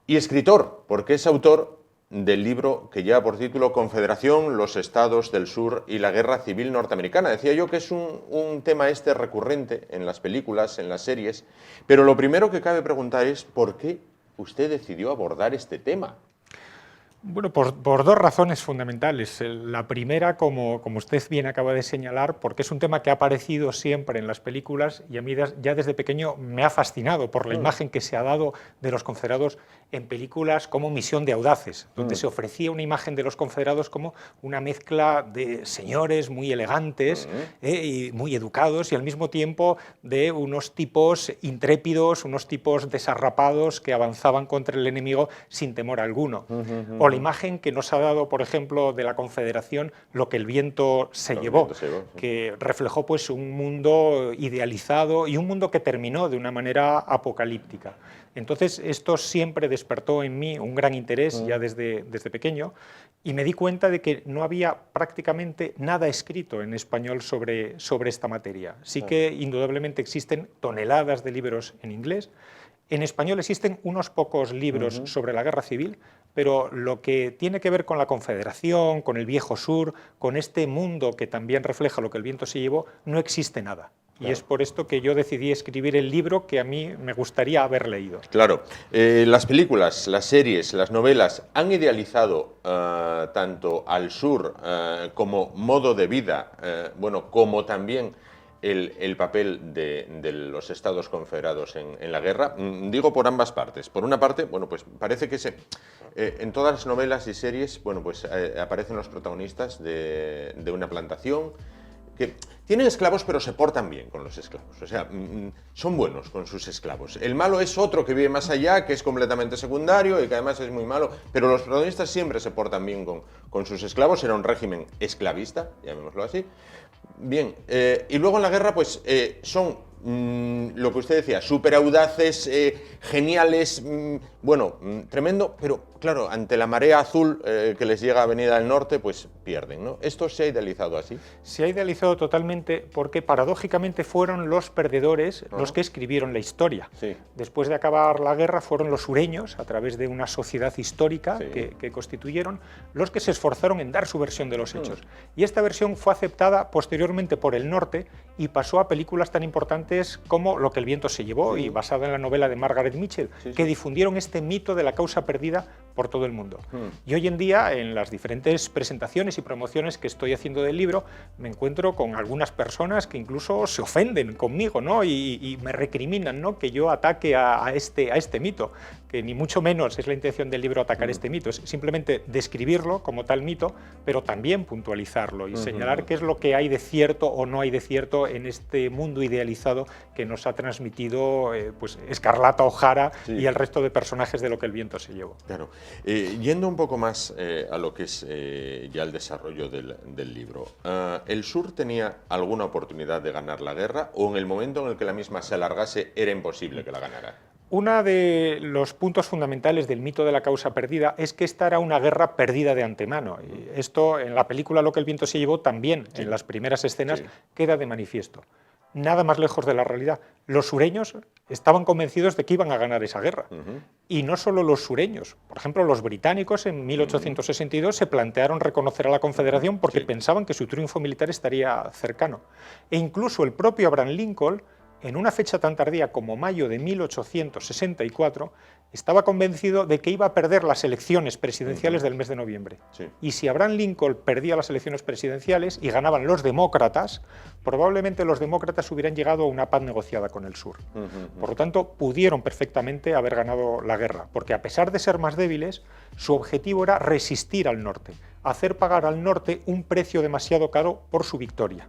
y escritor, porque es autor del libro que lleva por título Confederación, los Estados del Sur y la Guerra Civil Norteamericana. Decía yo que es un tema recurrente en las películas, en las series, pero lo primero que cabe preguntar es ¿por qué usted decidió abordar este tema? Bueno, por dos razones fundamentales. La primera, como usted bien acaba de señalar, porque es un tema que ha aparecido siempre en las películas y a mí ya desde pequeño me ha fascinado por la imagen que se ha dado de los confederados en películas como Misión de Audaces, donde se ofrecía una imagen de los confederados como una mezcla de señores muy elegantes y muy educados y al mismo tiempo de unos tipos intrépidos, unos tipos desarrapados que avanzaban contra el enemigo sin temor alguno. O la imagen que nos ha dado, por ejemplo, de la Confederación, Lo que el viento se llevó, que reflejó pues un mundo idealizado y un mundo que terminó de una manera apocalíptica. Entonces, esto siempre despertó en mí un gran interés ya desde pequeño y me di cuenta de que no había prácticamente nada escrito en español sobre esta materia. Sí que indudablemente existen toneladas de libros en inglés. En español existen unos pocos libros sobre la guerra civil, pero lo que tiene que ver con la Confederación, con el Viejo Sur, con este mundo que también refleja lo que el viento se llevó, no existe nada. Claro. Y es por esto que yo decidí escribir el libro que a mí me gustaría haber leído. Claro. Las películas, las series, las novelas han idealizado tanto al sur como modo de vida, bueno, como también el papel de los Estados Confederados en la guerra. Digo por ambas partes. Por una parte, bueno, pues parece que en todas las novelas y series, bueno, pues aparecen los protagonistas de una plantación que tienen esclavos pero se portan bien con los esclavos, o sea, son buenos con sus esclavos. El malo es otro que vive más allá, que es completamente secundario y que además es muy malo, pero los protagonistas siempre se portan bien con sus esclavos. Era un régimen esclavista, llamémoslo así. Bien, y luego en la guerra pues son lo que usted decía, súper audaces, geniales, bueno, tremendo, pero claro, ante la marea azul que les llega a Avenida del Norte, pues pierden, ¿no? ¿Esto se ha idealizado así? Se ha idealizado totalmente porque paradójicamente fueron los perdedores los que escribieron la historia. Sí. Después de acabar la guerra fueron los sureños, a través de una sociedad histórica Sí. que constituyeron, los que se esforzaron en dar su versión de los hechos. Y esta versión fue aceptada posteriormente por el norte y pasó a películas tan importantes como Lo que el viento se llevó, y basada en la novela de Margaret Mitchell, que difundieron este mito de la causa perdida por todo el mundo. Y hoy en día, en las diferentes presentaciones y promociones que estoy haciendo del libro, me encuentro con algunas personas que incluso se ofenden conmigo, ¿no? y me recriminan, ¿no?, que yo ataque a este mito, que ni mucho menos es la intención del libro atacar este mito, es simplemente describirlo como tal mito, pero también puntualizarlo y señalar qué es lo que hay de cierto o no hay de cierto en este mundo idealizado que nos ha transmitido pues Escarlata O'Hara y el resto de personajes de Lo que el viento se llevó. Claro. Yendo un poco más a lo que es ya el desarrollo del libro, ¿el sur tenía alguna oportunidad de ganar la guerra o en el momento en el que la misma se alargase era imposible que la ganara? Uno de los puntos fundamentales del mito de la causa perdida es que esta era una guerra perdida de antemano. Y esto en la película Lo que el viento se llevó también, en las primeras escenas, queda de manifiesto. Nada más lejos de la realidad. Los sureños estaban convencidos de que iban a ganar esa guerra. Y no solo los sureños. Por ejemplo, los británicos en 1862 se plantearon reconocer a la Confederación porque pensaban que su triunfo militar estaría cercano. E incluso el propio Abraham Lincoln, en una fecha tan tardía como mayo de 1864, estaba convencido de que iba a perder las elecciones presidenciales del mes de noviembre. Y si Abraham Lincoln perdía las elecciones presidenciales y ganaban los demócratas, probablemente los demócratas hubieran llegado a una paz negociada con el sur. Por lo tanto, pudieron perfectamente haber ganado la guerra, porque a pesar de ser más débiles, su objetivo era resistir al norte, hacer pagar al norte un precio demasiado caro por su victoria.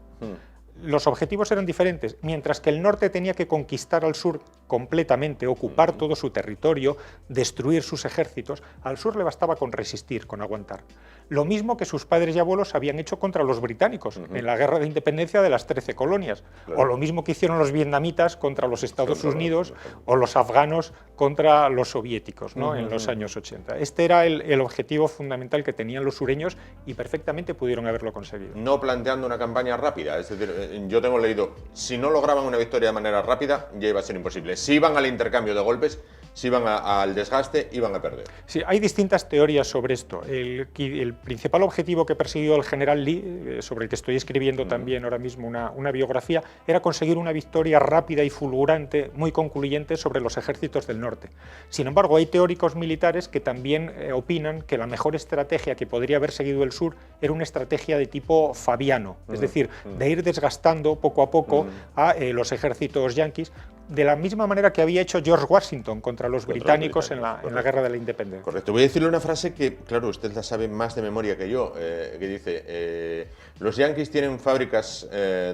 Los objetivos eran diferentes. Mientras que el norte tenía que conquistar al sur completamente, ocupar todo su territorio, destruir sus ejércitos, al sur le bastaba con resistir, con aguantar. Lo mismo que sus padres y abuelos habían hecho contra los británicos en la guerra de independencia de las 13 colonias, o lo mismo que hicieron los vietnamitas contra los Estados Unidos, o los afganos contra los soviéticos, ¿no?, en los años 80. Este era el objetivo fundamental que tenían los sureños y perfectamente pudieron haberlo conseguido. No planteando una campaña rápida, es decir, yo tengo leído, si no lograban una victoria de manera rápida, ya iba a ser imposible. Si iban al intercambio de golpes, si iban al desgaste, iban a perder. Sí, hay distintas teorías sobre esto. El principal objetivo que persiguió el general Lee, sobre el que estoy escribiendo también ahora mismo una biografía, era conseguir una victoria rápida y fulgurante, muy concluyente, sobre los ejércitos del norte. Sin embargo, hay teóricos militares que también opinan que la mejor estrategia que podría haber seguido el sur era una estrategia de tipo fabiano, es decir, de ir desgastando poco a poco a los ejércitos yanquis, de la misma manera que había hecho George Washington contra los británicos en la Guerra de la Independencia. Correcto. Voy a decirle una frase que, claro, usted la sabe más de memoria que yo, que dice, los yanquis tienen fábricas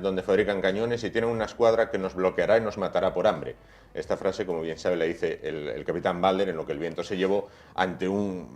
donde fabrican cañones y tienen una escuadra que nos bloqueará y nos matará por hambre. Esta frase, como bien sabe, la dice el capitán Balder en Lo que el viento se llevó ante un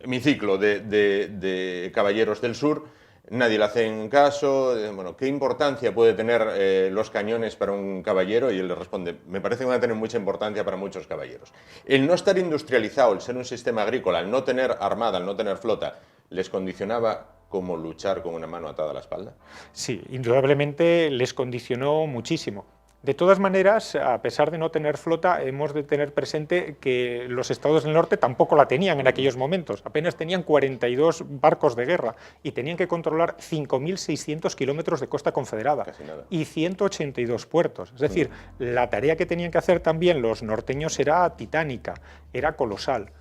hemiciclo de caballeros del sur. Nadie le hace en caso, bueno, ¿qué importancia puede tener los cañones para un caballero? Y él le responde, me parece que van a tener mucha importancia para muchos caballeros. El no estar industrializado, el ser un sistema agrícola, el no tener armada, el no tener flota, ¿les condicionaba cómo luchar con una mano atada a la espalda? Sí, indudablemente les condicionó muchísimo. De todas maneras, a pesar de no tener flota, hemos de tener presente que los estados del norte tampoco la tenían en aquellos momentos. Apenas tenían 42 barcos de guerra y tenían que controlar 5.600 kilómetros de costa confederada y 182 puertos. Es decir, la tarea que tenían que hacer también los norteños era titánica, era colosal.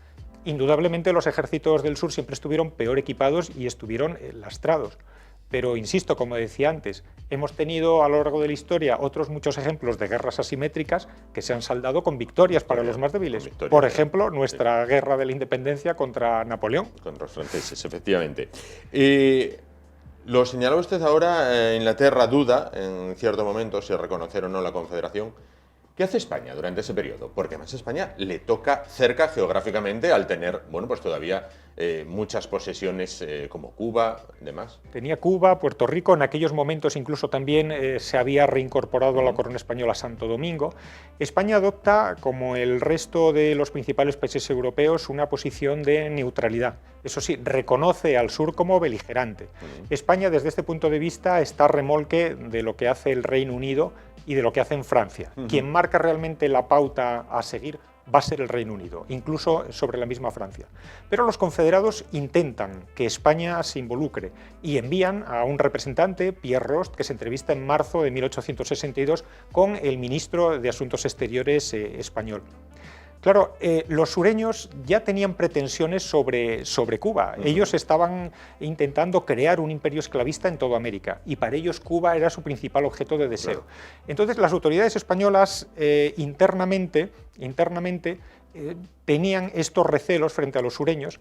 Indudablemente los ejércitos del sur siempre estuvieron peor equipados y estuvieron lastrados. pero insisto, como decía antes, hemos tenido a lo largo de la historia otros muchos ejemplos de guerras asimétricas que se han saldado con victorias para los más débiles. Por ejemplo, nuestra guerra de la independencia contra Napoleón. Contra los franceses, efectivamente. Lo señalaba usted ahora, Inglaterra duda, en cierto momento, si reconocer o no la Confederación. ¿Qué hace España durante ese periodo? Porque además a España le toca cerca geográficamente al tener, bueno, pues todavía muchas posesiones como Cuba y demás. Tenía Cuba, Puerto Rico, en aquellos momentos incluso también se había reincorporado a la corona española Santo Domingo. España adopta, como el resto de los principales países europeos, una posición de neutralidad. Eso sí, reconoce al sur como beligerante. España, desde este punto de vista, está a remolque de lo que hace el Reino Unido y de lo que hace en Francia. Quien marca realmente la pauta a seguir va a ser el Reino Unido, incluso sobre la misma Francia. Pero los confederados intentan que España se involucre y envían a un representante, Pierre Rost, que se entrevista en marzo de 1862 con el ministro de Asuntos Exteriores español. Claro, los sureños ya tenían pretensiones sobre Cuba. Ellos estaban intentando crear un imperio esclavista en toda América y para ellos Cuba era su principal objeto de deseo. Entonces las autoridades españolas internamente tenían estos recelos frente a los sureños,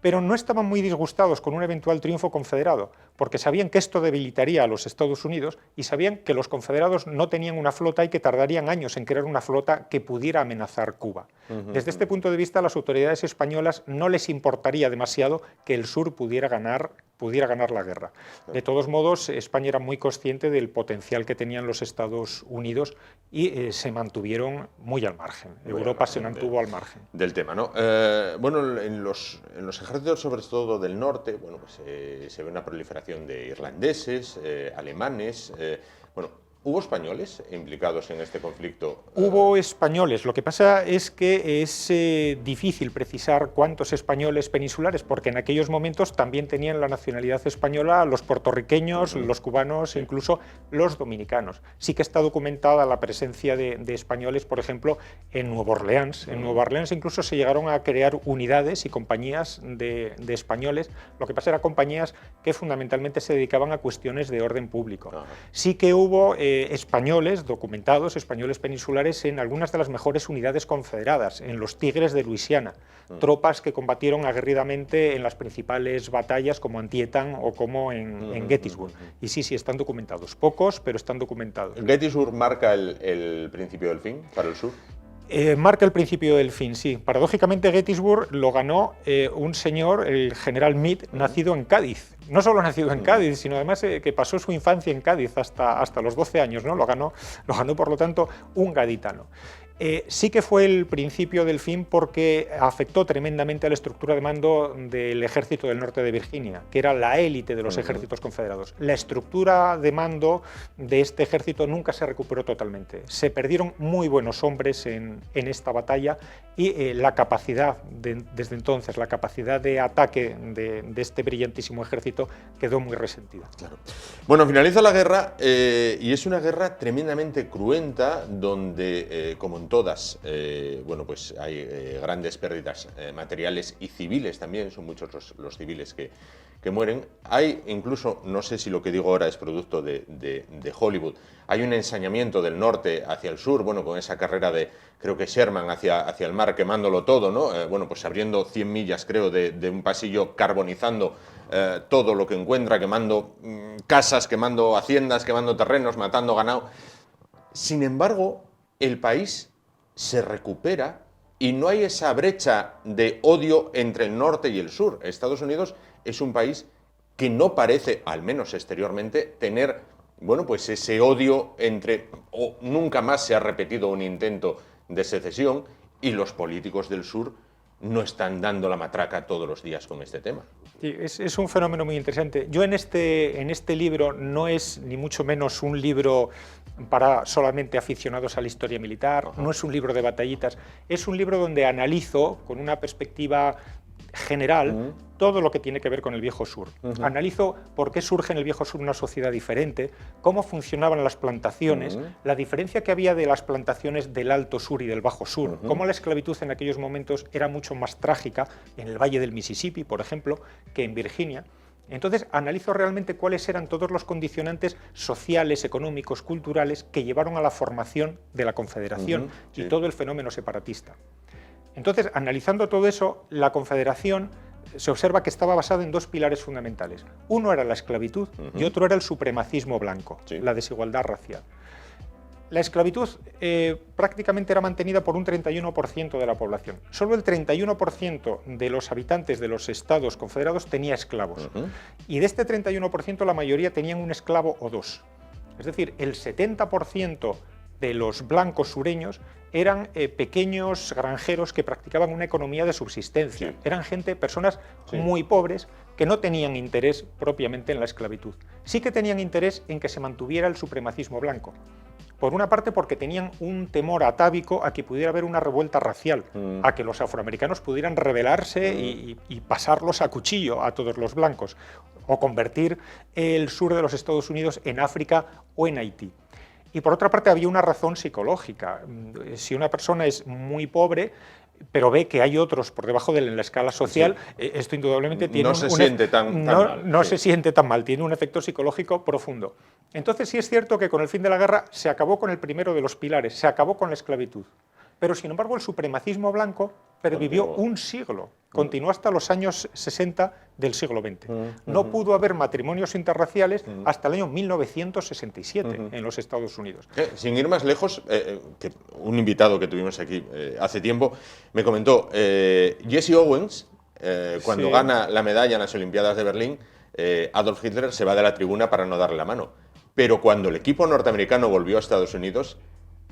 pero no estaban muy disgustados con un eventual triunfo confederado, porque sabían que esto debilitaría a los Estados Unidos y sabían que los confederados no tenían una flota y que tardarían años en crear una flota que pudiera amenazar Cuba. Desde este punto de vista, a las autoridades españolas no les importaría demasiado que el sur pudiera ganar la guerra. De todos modos, España era muy consciente del potencial que tenían los Estados Unidos y se mantuvieron muy al margen. Europa se mantuvo al margen del tema, ¿no? Bueno, en los ejércitos, sobre todo del norte, bueno, pues, se ve una proliferación de irlandeses, alemanes. Bueno, ¿hubo españoles implicados en este conflicto? Hubo españoles. Lo que pasa es que es difícil precisar cuántos españoles peninsulares, porque en aquellos momentos también tenían la nacionalidad española los puertorriqueños, los cubanos e incluso los dominicanos. Sí que está documentada la presencia de españoles, por ejemplo, en Nueva Orleans. En Nueva Orleans incluso se llegaron a crear unidades y compañías de españoles. Lo que pasa eran compañías que fundamentalmente se dedicaban a cuestiones de orden público. Sí que hubo españoles documentados, españoles peninsulares, en algunas de las mejores unidades confederadas, en los Tigres de Luisiana, tropas que combatieron aguerridamente en las principales batallas como Antietam o como en Gettysburg. Y sí, están documentados. Pocos, pero están documentados. ¿Gettysburg marca el principio del fin para el sur? Marca el principio del fin, sí. Paradójicamente, Gettysburg lo ganó un señor, el general Meade, nacido en Cádiz. No solo nacido en Cádiz, sino además que pasó su infancia en Cádiz hasta los 12 años, ¿no? Lo ganó por lo tanto un gaditano. Sí que fue el principio del fin porque afectó tremendamente a la estructura de mando del ejército del norte de Virginia, que era la élite de los ejércitos confederados. La estructura de mando de este ejército nunca se recuperó totalmente. Se perdieron muy buenos hombres en esta batalla y la capacidad, desde entonces, la capacidad de ataque de este brillantísimo ejército quedó muy resentida. Claro. Bueno, finaliza la guerra y es una guerra tremendamente cruenta donde, como en todas, bueno, pues hay grandes pérdidas materiales y civiles también, son muchos los civiles que mueren. Hay incluso, no sé si lo que digo ahora es producto de Hollywood, hay un ensañamiento del norte hacia el sur, bueno, con esa carrera de, creo que Sherman hacia el mar, quemándolo todo, ¿no? Bueno, pues abriendo 100 millas, creo, de un pasillo, carbonizando todo lo que encuentra, quemando casas, quemando haciendas, quemando terrenos, matando ganado. Sin embargo, el país se recupera y no hay esa brecha de odio entre el norte y el sur. Estados Unidos es un país que no parece, al menos exteriormente, tener, bueno, pues ese odio entre, o nunca más se ha repetido un intento de secesión, y los políticos del sur no están dando la matraca todos los días con este tema. Sí, es un fenómeno muy interesante. Yo en este libro no es ni mucho menos un libro para solamente aficionados a la historia militar, no es un libro de batallitas, es un libro donde analizo con una perspectiva general todo lo que tiene que ver con el Viejo Sur. Analizo por qué surge en el Viejo Sur una sociedad diferente, cómo funcionaban las plantaciones, la diferencia que había de las plantaciones del Alto Sur y del Bajo Sur, cómo la esclavitud en aquellos momentos era mucho más trágica en el Valle del Mississippi, por ejemplo, que en Virginia. Entonces analizo realmente cuáles eran todos los condicionantes sociales, económicos, culturales que llevaron a la formación de la Confederación sí. y todo el fenómeno separatista. Entonces, analizando todo eso, la Confederación se observa que estaba basada en dos pilares fundamentales. Uno era la esclavitud y otro era el supremacismo blanco, la desigualdad racial. La esclavitud prácticamente era mantenida por un 31% de la población. Solo el 31% de los habitantes de los estados confederados tenía esclavos. Y de este 31% la mayoría tenían un esclavo o dos. Es decir, el 70% de los blancos sureños eran pequeños granjeros que practicaban una economía de subsistencia. Sí. Eran personas Sí. muy pobres que no tenían interés propiamente en la esclavitud. Sí que tenían interés en que se mantuviera el supremacismo blanco. Por una parte porque tenían un temor atávico a que pudiera haber una revuelta racial, a que los afroamericanos pudieran rebelarse y pasarlos a cuchillo a todos los blancos, o convertir el sur de los Estados Unidos en África o en Haití. Y por otra parte había una razón psicológica. Si una persona es muy pobre, pero ve que hay otros por debajo de él en la escala social, esto indudablemente tiene no se siente tan mal. No Sí. se siente tan mal, tiene un efecto psicológico profundo. Entonces sí es cierto que con el fin de la guerra se acabó con el primero de los pilares, se acabó con la esclavitud. Pero sin embargo el supremacismo blanco pervivió un siglo, continuó hasta los años 60 del siglo XX. No pudo haber matrimonios interraciales hasta el año 1967 en los Estados Unidos. Sin ir más lejos, que un invitado que tuvimos aquí hace tiempo me comentó, Jesse Owens, cuando Sí. gana la medalla en las Olimpiadas de Berlín, Adolf Hitler se va de la tribuna para no darle la mano. Pero cuando el equipo norteamericano volvió a Estados Unidos,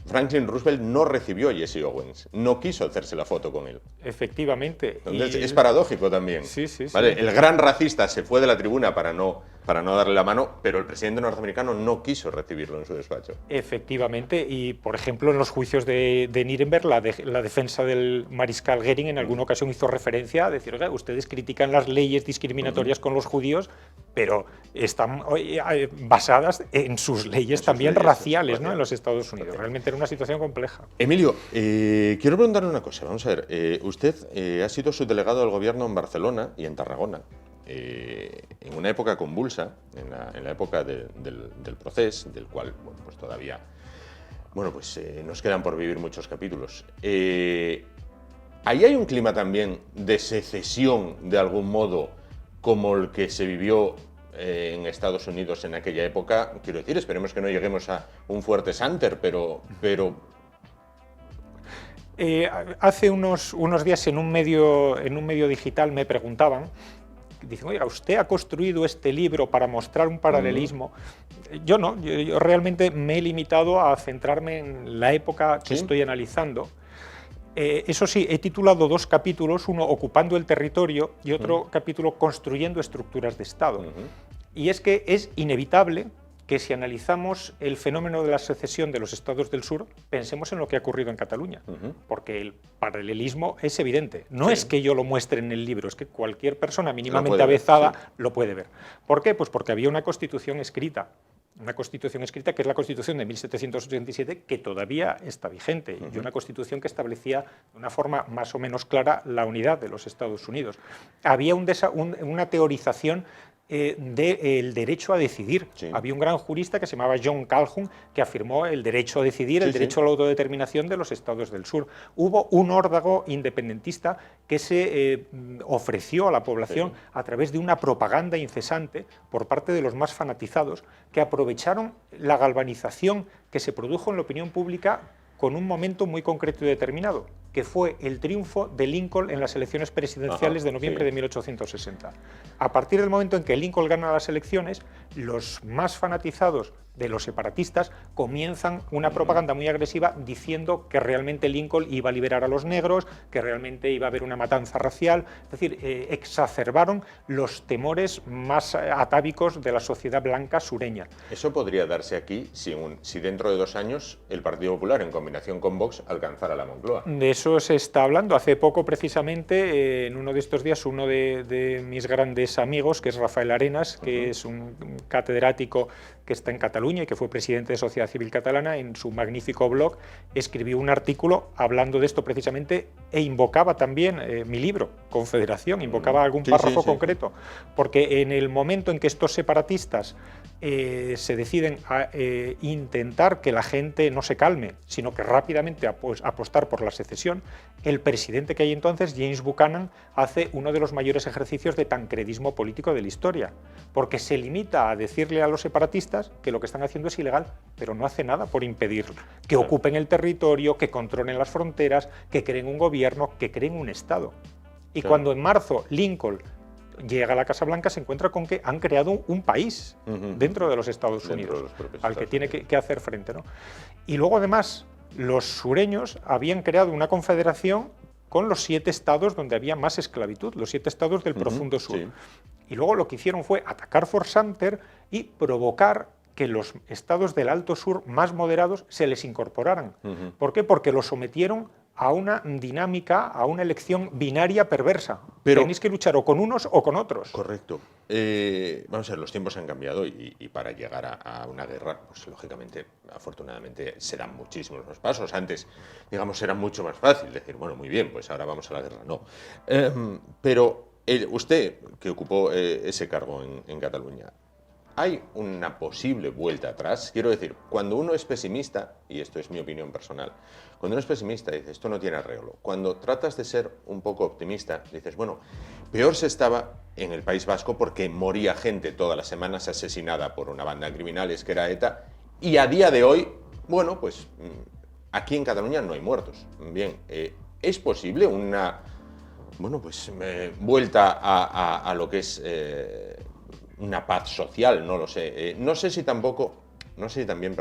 Franklin Roosevelt no recibió a Jesse Owens, no quiso hacerse la foto con él. Efectivamente. Entonces, es paradójico también. Sí, sí, ¿Vale? sí. El gran racista se fue de la tribuna para no darle la mano, pero el presidente norteamericano no quiso recibirlo en su despacho. Efectivamente, y por ejemplo en los juicios de Nuremberg la defensa del mariscal Goering en alguna ocasión hizo referencia a decir, oiga, ustedes critican las leyes discriminatorias con los judíos, pero están basadas en sus leyes también leyes raciales, ¿no? En los Estados Unidos. Realmente era una situación compleja. Emilio, quiero preguntarle una cosa. Vamos a ver, usted ha sido subdelegado del gobierno en Barcelona y en Tarragona, en una época convulsa, en la época del proceso, del cual bueno, pues todavía nos quedan por vivir muchos capítulos. Ahí hay un clima también de secesión, de algún modo, como el que se vivió en Estados Unidos en aquella época. Quiero decir, esperemos que no lleguemos a un fuerte Santer, pero hace unos días en un medio digital me preguntaban, dicen, oiga, ¿usted ha construido este libro para mostrar un paralelismo? Yo no, yo realmente me he limitado a centrarme en la época que estoy analizando. Eso sí, he titulado dos capítulos, uno ocupando el territorio y otro capítulo construyendo estructuras de Estado. Y es que es inevitable que si analizamos el fenómeno de la secesión de los estados del sur, pensemos en lo que ha ocurrido en Cataluña, porque el paralelismo es evidente. No es que yo lo muestre en el libro, es que cualquier persona mínimamente avezada lo puede ver. ¿Por qué? Pues porque había una constitución escrita que es la Constitución de 1787, que todavía está vigente, y una Constitución que establecía de una forma más o menos clara la unidad de los Estados Unidos. Había una teorización del derecho a decidir. Había un gran jurista que se llamaba John Calhoun que afirmó el derecho a decidir, el derecho a la autodeterminación de los estados del sur. Hubo un órdago independentista que se ofreció a la población a través de una propaganda incesante por parte de los más fanatizados que aprovecharon la galvanización que se produjo en la opinión pública con un momento muy concreto y determinado, que fue el triunfo de Lincoln en las elecciones presidenciales de noviembre de 1860. A partir del momento en que Lincoln gana las elecciones, los más fanatizados de los separatistas comienzan una propaganda muy agresiva diciendo que realmente Lincoln iba a liberar a los negros, que realmente iba a haber una matanza racial, es decir, exacerbaron los temores más atávicos de la sociedad blanca sureña. Eso podría darse aquí si dentro de 2 años el Partido Popular, en combinación con Vox, alcanzara la Moncloa. De eso se está hablando. Hace poco, precisamente, en uno de estos días, uno de mis grandes amigos, que es Rafael Arenas, que es un catedrático que está en Cataluña y que fue presidente de Sociedad Civil Catalana, en su magnífico blog escribió un artículo hablando de esto precisamente e invocaba también mi libro, Confederación, invocaba algún párrafo concreto, porque en el momento en que estos separatistas se deciden a intentar que la gente no se calme, sino que rápidamente apostar por la secesión, el presidente que hay entonces, James Buchanan, hace uno de los mayores ejercicios de tancredismo político de la historia, porque se limita a decirle a los separatistas que lo que están haciendo es ilegal, pero no hace nada por impedirlo, que ocupen el territorio, que controlen las fronteras, que creen un gobierno, que creen un Estado. Y cuando en marzo Lincoln llega a la Casa Blanca, se encuentra con que han creado un país dentro de los Estados Unidos, al que tiene que hacer frente, ¿no? Y luego, además, los sureños habían creado una confederación con los 7 estados donde había más esclavitud, los 7 estados del profundo sur. Sí. Y luego lo que hicieron fue atacar Fort Sumter y provocar que los estados del Alto Sur más moderados se les incorporaran. ¿Por qué? Porque los sometieron a una dinámica, a una elección binaria perversa. Pero tenéis que luchar o con unos o con otros. Correcto. Vamos a ver, los tiempos han cambiado y para llegar a una guerra, pues lógicamente, afortunadamente, se dan muchísimos más pasos. Antes, digamos, era mucho más fácil decir, bueno, muy bien, pues ahora vamos a la guerra. No. Pero usted, que ocupó ese cargo en Cataluña, ¿hay una posible vuelta atrás? Quiero decir, cuando uno es pesimista, y esto es mi opinión personal, cuando uno es pesimista dice, esto no tiene arreglo. Cuando tratas de ser un poco optimista, dices, bueno, peor se estaba en el País Vasco porque moría gente todas las semanas asesinada por una banda de criminales que era ETA, y a día de hoy, bueno, pues aquí en Cataluña no hay muertos. Bien, ¿es posible una, bueno, pues vuelta a lo que es una paz social? No lo sé. No sé si también,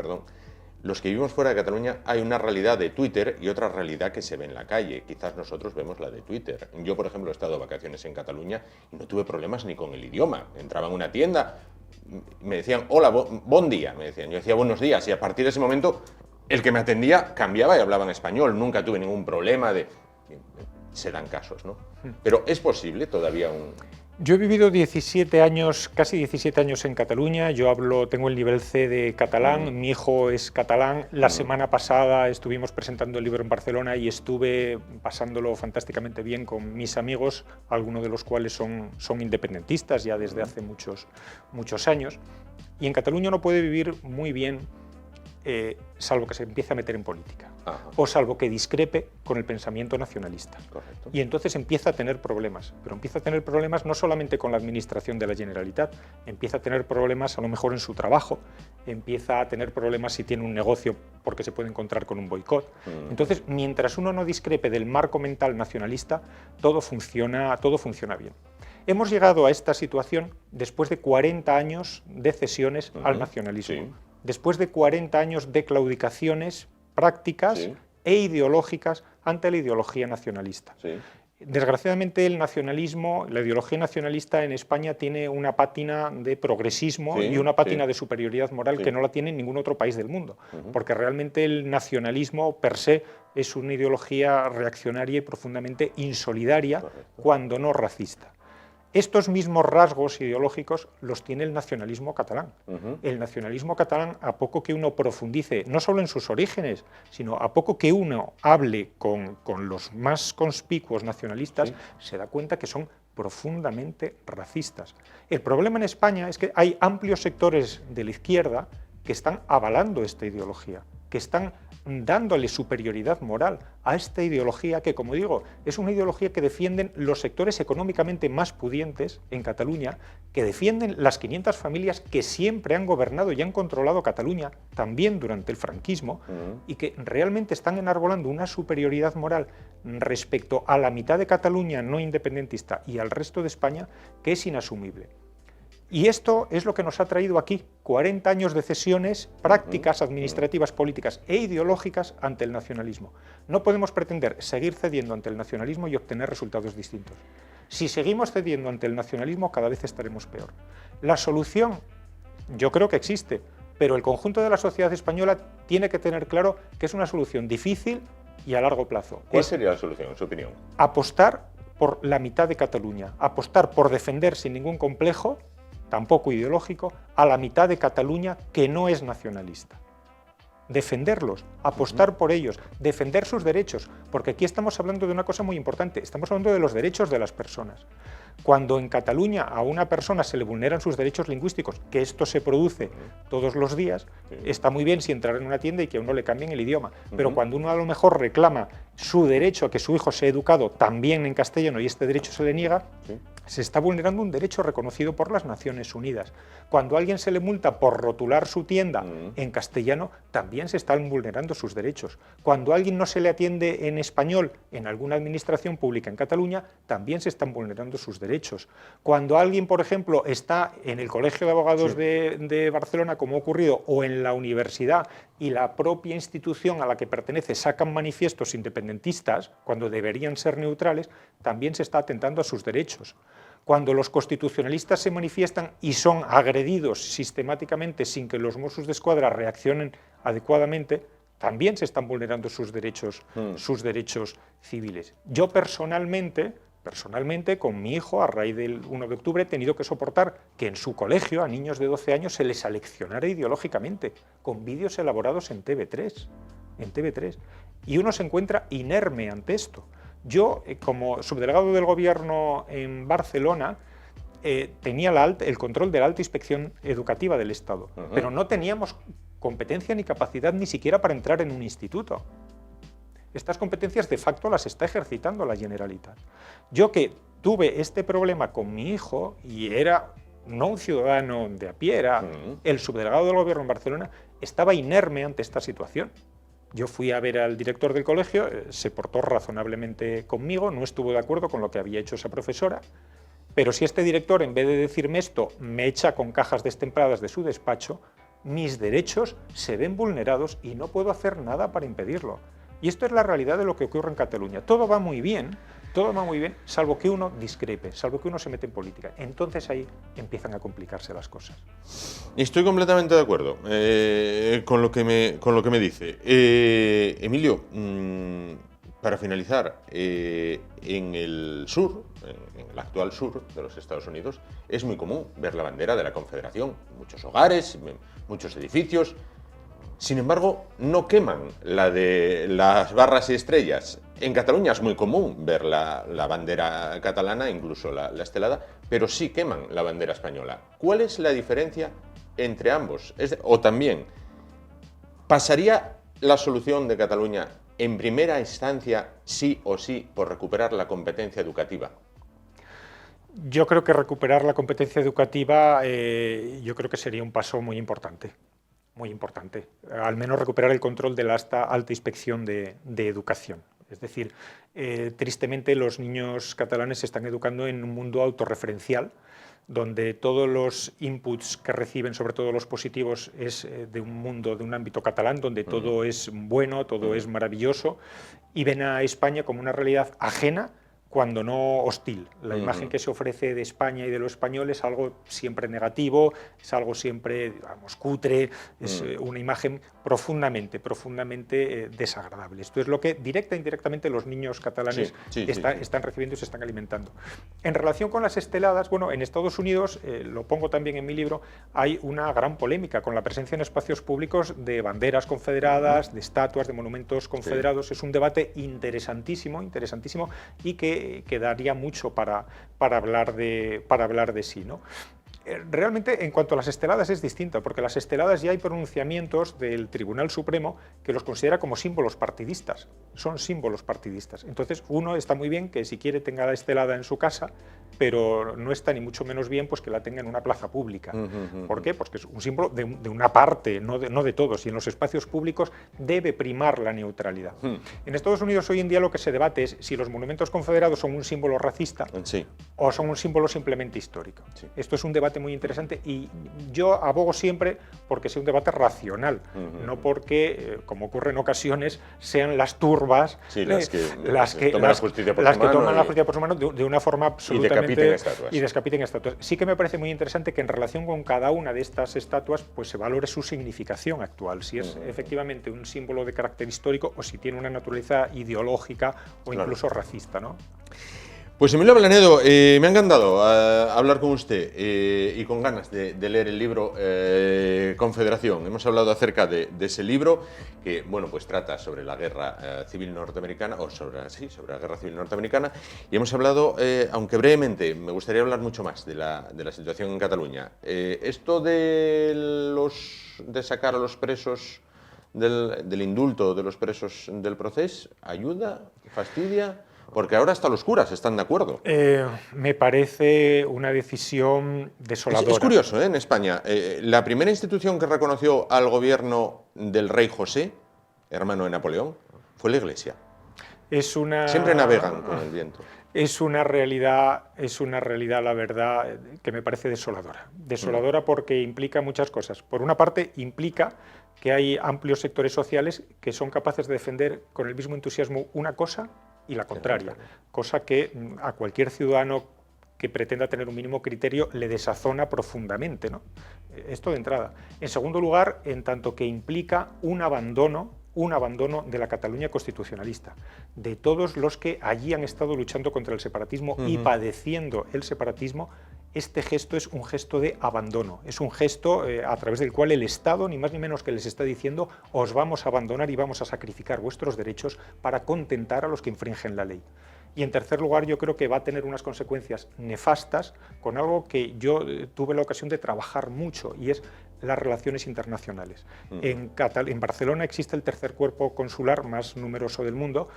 los que vivimos fuera de Cataluña hay una realidad de Twitter y otra realidad que se ve en la calle. Quizás nosotros vemos la de Twitter. Yo, por ejemplo, he estado de vacaciones en Cataluña y no tuve problemas ni con el idioma. Entraba en una tienda, me decían, hola, bon día, me decían. Yo decía, buenos días, y a partir de ese momento el que me atendía cambiaba y hablaba en español. Nunca tuve ningún problema se dan casos, ¿no? Pero ¿es posible todavía un...? Yo he vivido 17 años, casi 17 años en Cataluña. Yo tengo el nivel C de catalán, mi hijo es catalán. La semana pasada estuvimos presentando el libro en Barcelona y estuve pasándolo fantásticamente bien con mis amigos, algunos de los cuales son independentistas ya desde hace muchos años. Y en Cataluña uno puede vivir muy bien, salvo que se empiece a meter en política. O salvo que discrepe con el pensamiento nacionalista. Correcto. Y entonces empieza a tener problemas, pero empieza a tener problemas no solamente con la administración de la Generalitat, empieza a tener problemas a lo mejor en su trabajo, empieza a tener problemas si tiene un negocio porque se puede encontrar con un boicot. Entonces, mientras uno no discrepe del marco mental nacionalista, todo funciona bien. Hemos llegado a esta situación después de 40 años de cesiones al nacionalismo, después de 40 años de claudicaciones prácticas e ideológicas ante la ideología nacionalista. Desgraciadamente el nacionalismo, la ideología nacionalista en España tiene una pátina de progresismo y una pátina de superioridad moral que no la tiene en ningún otro país del mundo, porque realmente el nacionalismo per se es una ideología reaccionaria y profundamente insolidaria, cuando no racista. Estos mismos rasgos ideológicos los tiene el nacionalismo catalán. El nacionalismo catalán, a poco que uno profundice, no solo en sus orígenes, sino a poco que uno hable con los más conspicuos nacionalistas, se da cuenta que son profundamente racistas. El problema en España es que hay amplios sectores de la izquierda que están avalando esta ideología, que están dándole superioridad moral a esta ideología que, como digo, es una ideología que defienden los sectores económicamente más pudientes en Cataluña, que defienden las 500 familias que siempre han gobernado y han controlado Cataluña, también durante el franquismo, y que realmente están enarbolando una superioridad moral respecto a la mitad de Cataluña no independentista y al resto de España, que es inasumible. Y esto es lo que nos ha traído aquí, 40 años de cesiones prácticas, administrativas, políticas e ideológicas ante el nacionalismo. No podemos pretender seguir cediendo ante el nacionalismo y obtener resultados distintos. Si seguimos cediendo ante el nacionalismo, cada vez estaremos peor. La solución, yo creo que existe, pero el conjunto de la sociedad española tiene que tener claro que es una solución difícil y a largo plazo. ¿Cuál sería la solución, en su opinión? Apostar por la mitad de Cataluña, apostar por defender sin ningún complejo tampoco ideológico, a la mitad de Cataluña que no es nacionalista. Defenderlos, apostar por ellos, defender sus derechos, porque aquí estamos hablando de una cosa muy importante, estamos hablando de los derechos de las personas. Cuando en Cataluña a una persona se le vulneran sus derechos lingüísticos, que esto se produce todos los días, está muy bien si entrar en una tienda y que a uno le cambien el idioma, pero cuando uno a lo mejor reclama su derecho a que su hijo sea educado también en castellano y este derecho se le niega, se está vulnerando un derecho reconocido por las Naciones Unidas. Cuando a alguien se le multa por rotular su tienda en castellano, también se están vulnerando sus derechos. Cuando a alguien no se le atiende en español en alguna administración pública en Cataluña, también se están vulnerando sus derechos. Cuando alguien, por ejemplo, está en el Colegio de Abogados de Barcelona, como ha ocurrido, o en la universidad, y la propia institución a la que pertenece sacan manifiestos independentistas, cuando deberían ser neutrales, también se está atentando a sus derechos. Cuando los constitucionalistas se manifiestan y son agredidos sistemáticamente sin que los Mossos d'Esquadra reaccionen adecuadamente, también se están vulnerando sus derechos civiles. Yo personalmente, con mi hijo, a raíz del 1 de octubre, he tenido que soportar que en su colegio a niños de 12 años se les aleccionara ideológicamente, con vídeos elaborados en TV3. Y uno se encuentra inerme ante esto. Yo, como subdelegado del Gobierno en Barcelona, tenía el control de la alta inspección educativa del Estado, pero no teníamos competencia ni capacidad ni siquiera para entrar en un instituto. Estas competencias de facto las está ejercitando la Generalitat. Yo que tuve este problema con mi hijo y era no un ciudadano de a pie, era el subdelegado del Gobierno en Barcelona, estaba inerme ante esta situación. Yo fui a ver al director del colegio, se portó razonablemente conmigo, no estuvo de acuerdo con lo que había hecho esa profesora, pero si este director, en vez de decirme esto, me echa con cajas destempladas de su despacho, mis derechos se ven vulnerados y no puedo hacer nada para impedirlo. Y esto es la realidad de lo que ocurre en Cataluña. Todo va muy bien, salvo que uno discrepe, salvo que uno se mete en política. Entonces ahí empiezan a complicarse las cosas. Estoy completamente de acuerdo con lo que me dice. Emilio, para finalizar, en el sur, en el actual sur de los Estados Unidos, es muy común ver la bandera de la Confederación en muchos hogares, en muchos edificios. Sin embargo, no queman la de las barras y estrellas. En Cataluña es muy común ver la bandera catalana, incluso la estelada, pero sí queman la bandera española. ¿Cuál es la diferencia entre ambos? O también, ¿pasaría la solución de Cataluña en primera instancia, sí o sí, por recuperar la competencia educativa? Yo creo que recuperar la competencia educativa, yo creo que sería un paso muy importante. Muy importante, al menos recuperar el control de la alta inspección de educación. Es decir, tristemente los niños catalanes se están educando en un mundo autorreferencial, donde todos los inputs que reciben, sobre todo los positivos, es de un ámbito catalán, donde todo es bueno, todo es maravilloso, y ven a España como una realidad ajena, cuando no hostil. La imagen que se ofrece de España y de lo español es algo siempre negativo, es algo siempre, digamos, cutre, es una imagen profundamente desagradable. Esto es lo que directa e indirectamente los niños catalanes están recibiendo y se están alimentando. En relación con las esteladas, bueno, en Estados Unidos, lo pongo también en mi libro, hay una gran polémica con la presencia en espacios públicos de banderas confederadas, de estatuas, de monumentos confederados. Es un debate interesantísimo y que daría mucho para hablar de sí, ¿no? Realmente, en cuanto a las esteladas, es distinta, porque las esteladas ya hay pronunciamientos del Tribunal Supremo que los considera como símbolos partidistas. Son símbolos partidistas. Entonces, uno está muy bien que si quiere tenga la estelada en su casa, pero no está ni mucho menos bien pues que la tenga en una plaza pública. ¿Por qué? Porque es un símbolo de una parte, no de todos, y en los espacios públicos debe primar la neutralidad. En Estados Unidos hoy en día lo que se debate es si los monumentos confederados son un símbolo racista o son un símbolo simplemente histórico. Esto es un debate muy interesante y yo abogo siempre porque sea un debate racional, no porque, como ocurre en ocasiones, sean las turbas las que toman la justicia por su mano de una forma absolutamente... Y descapiten estatuas. Sí que me parece muy interesante que en relación con cada una de estas estatuas pues se valore su significación actual, si es efectivamente un símbolo de carácter histórico o si tiene una naturaleza ideológica o incluso racista, ¿no? Pues Emilio Blanedo, me ha encantado hablar con usted y con ganas de leer el libro Confederación. Hemos hablado acerca de ese libro que, bueno, pues trata sobre la guerra civil norteamericana, o sobre la guerra civil norteamericana, y hemos hablado, aunque brevemente, me gustaría hablar mucho más de la situación en Cataluña. Esto de sacar a los presos del indulto de los presos del procés, ¿ayuda? ¿Fastidia? Porque ahora hasta los curas están de acuerdo. Me parece una decisión desoladora. Es curioso, en España, la primera institución que reconoció al gobierno del rey José, hermano de Napoleón, fue la Iglesia. Siempre navegan con el viento. Es una realidad, la verdad, que me parece desoladora. Desoladora porque implica muchas cosas. Por una parte, implica que hay amplios sectores sociales que son capaces de defender con el mismo entusiasmo una cosa y la contraria, cosa que a cualquier ciudadano que pretenda tener un mínimo criterio le desazona profundamente, ¿no? Esto de entrada. En segundo lugar, en tanto que implica un abandono de la Cataluña constitucionalista, de todos los que allí han estado luchando contra el separatismo y padeciendo el separatismo. Este gesto es un gesto de abandono, es un gesto a través del cual el Estado, ni más ni menos que les está diciendo, os vamos a abandonar y vamos a sacrificar vuestros derechos para contentar a los que infringen la ley. Y en tercer lugar, yo creo que va a tener unas consecuencias nefastas con algo que yo tuve la ocasión de trabajar mucho, y es las relaciones internacionales. En Barcelona existe el tercer cuerpo consular más numeroso del mundo,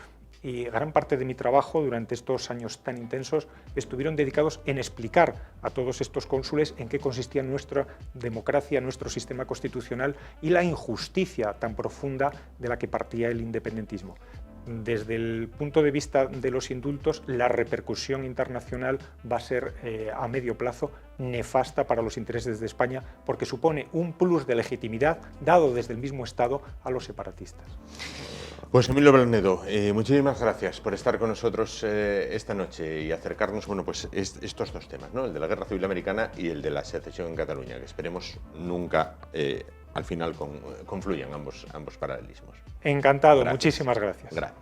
y gran parte de mi trabajo durante estos años tan intensos estuvieron dedicados en explicar a todos estos cónsules en qué consistía nuestra democracia, nuestro sistema constitucional y la injusticia tan profunda de la que partía el independentismo. Desde el punto de vista de los indultos, la repercusión internacional va a ser a medio plazo nefasta para los intereses de España, porque supone un plus de legitimidad dado desde el mismo Estado a los separatistas. Pues Emilio Blanedo, muchísimas gracias por estar con nosotros esta noche y acercarnos, bueno, pues estos dos temas, ¿no? El de la Guerra Civil Americana y el de la secesión en Cataluña, que esperemos nunca al final confluyan ambos paralelismos. Encantado, Gracias. Muchísimas gracias. Gracias.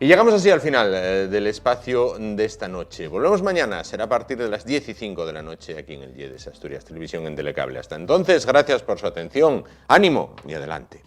Y llegamos así al final del espacio de esta noche. Volvemos mañana, será a partir de las 10:05 de la noche aquí en el IEDES Asturias Televisión en Telecable. Hasta entonces, gracias por su atención, ánimo y adelante.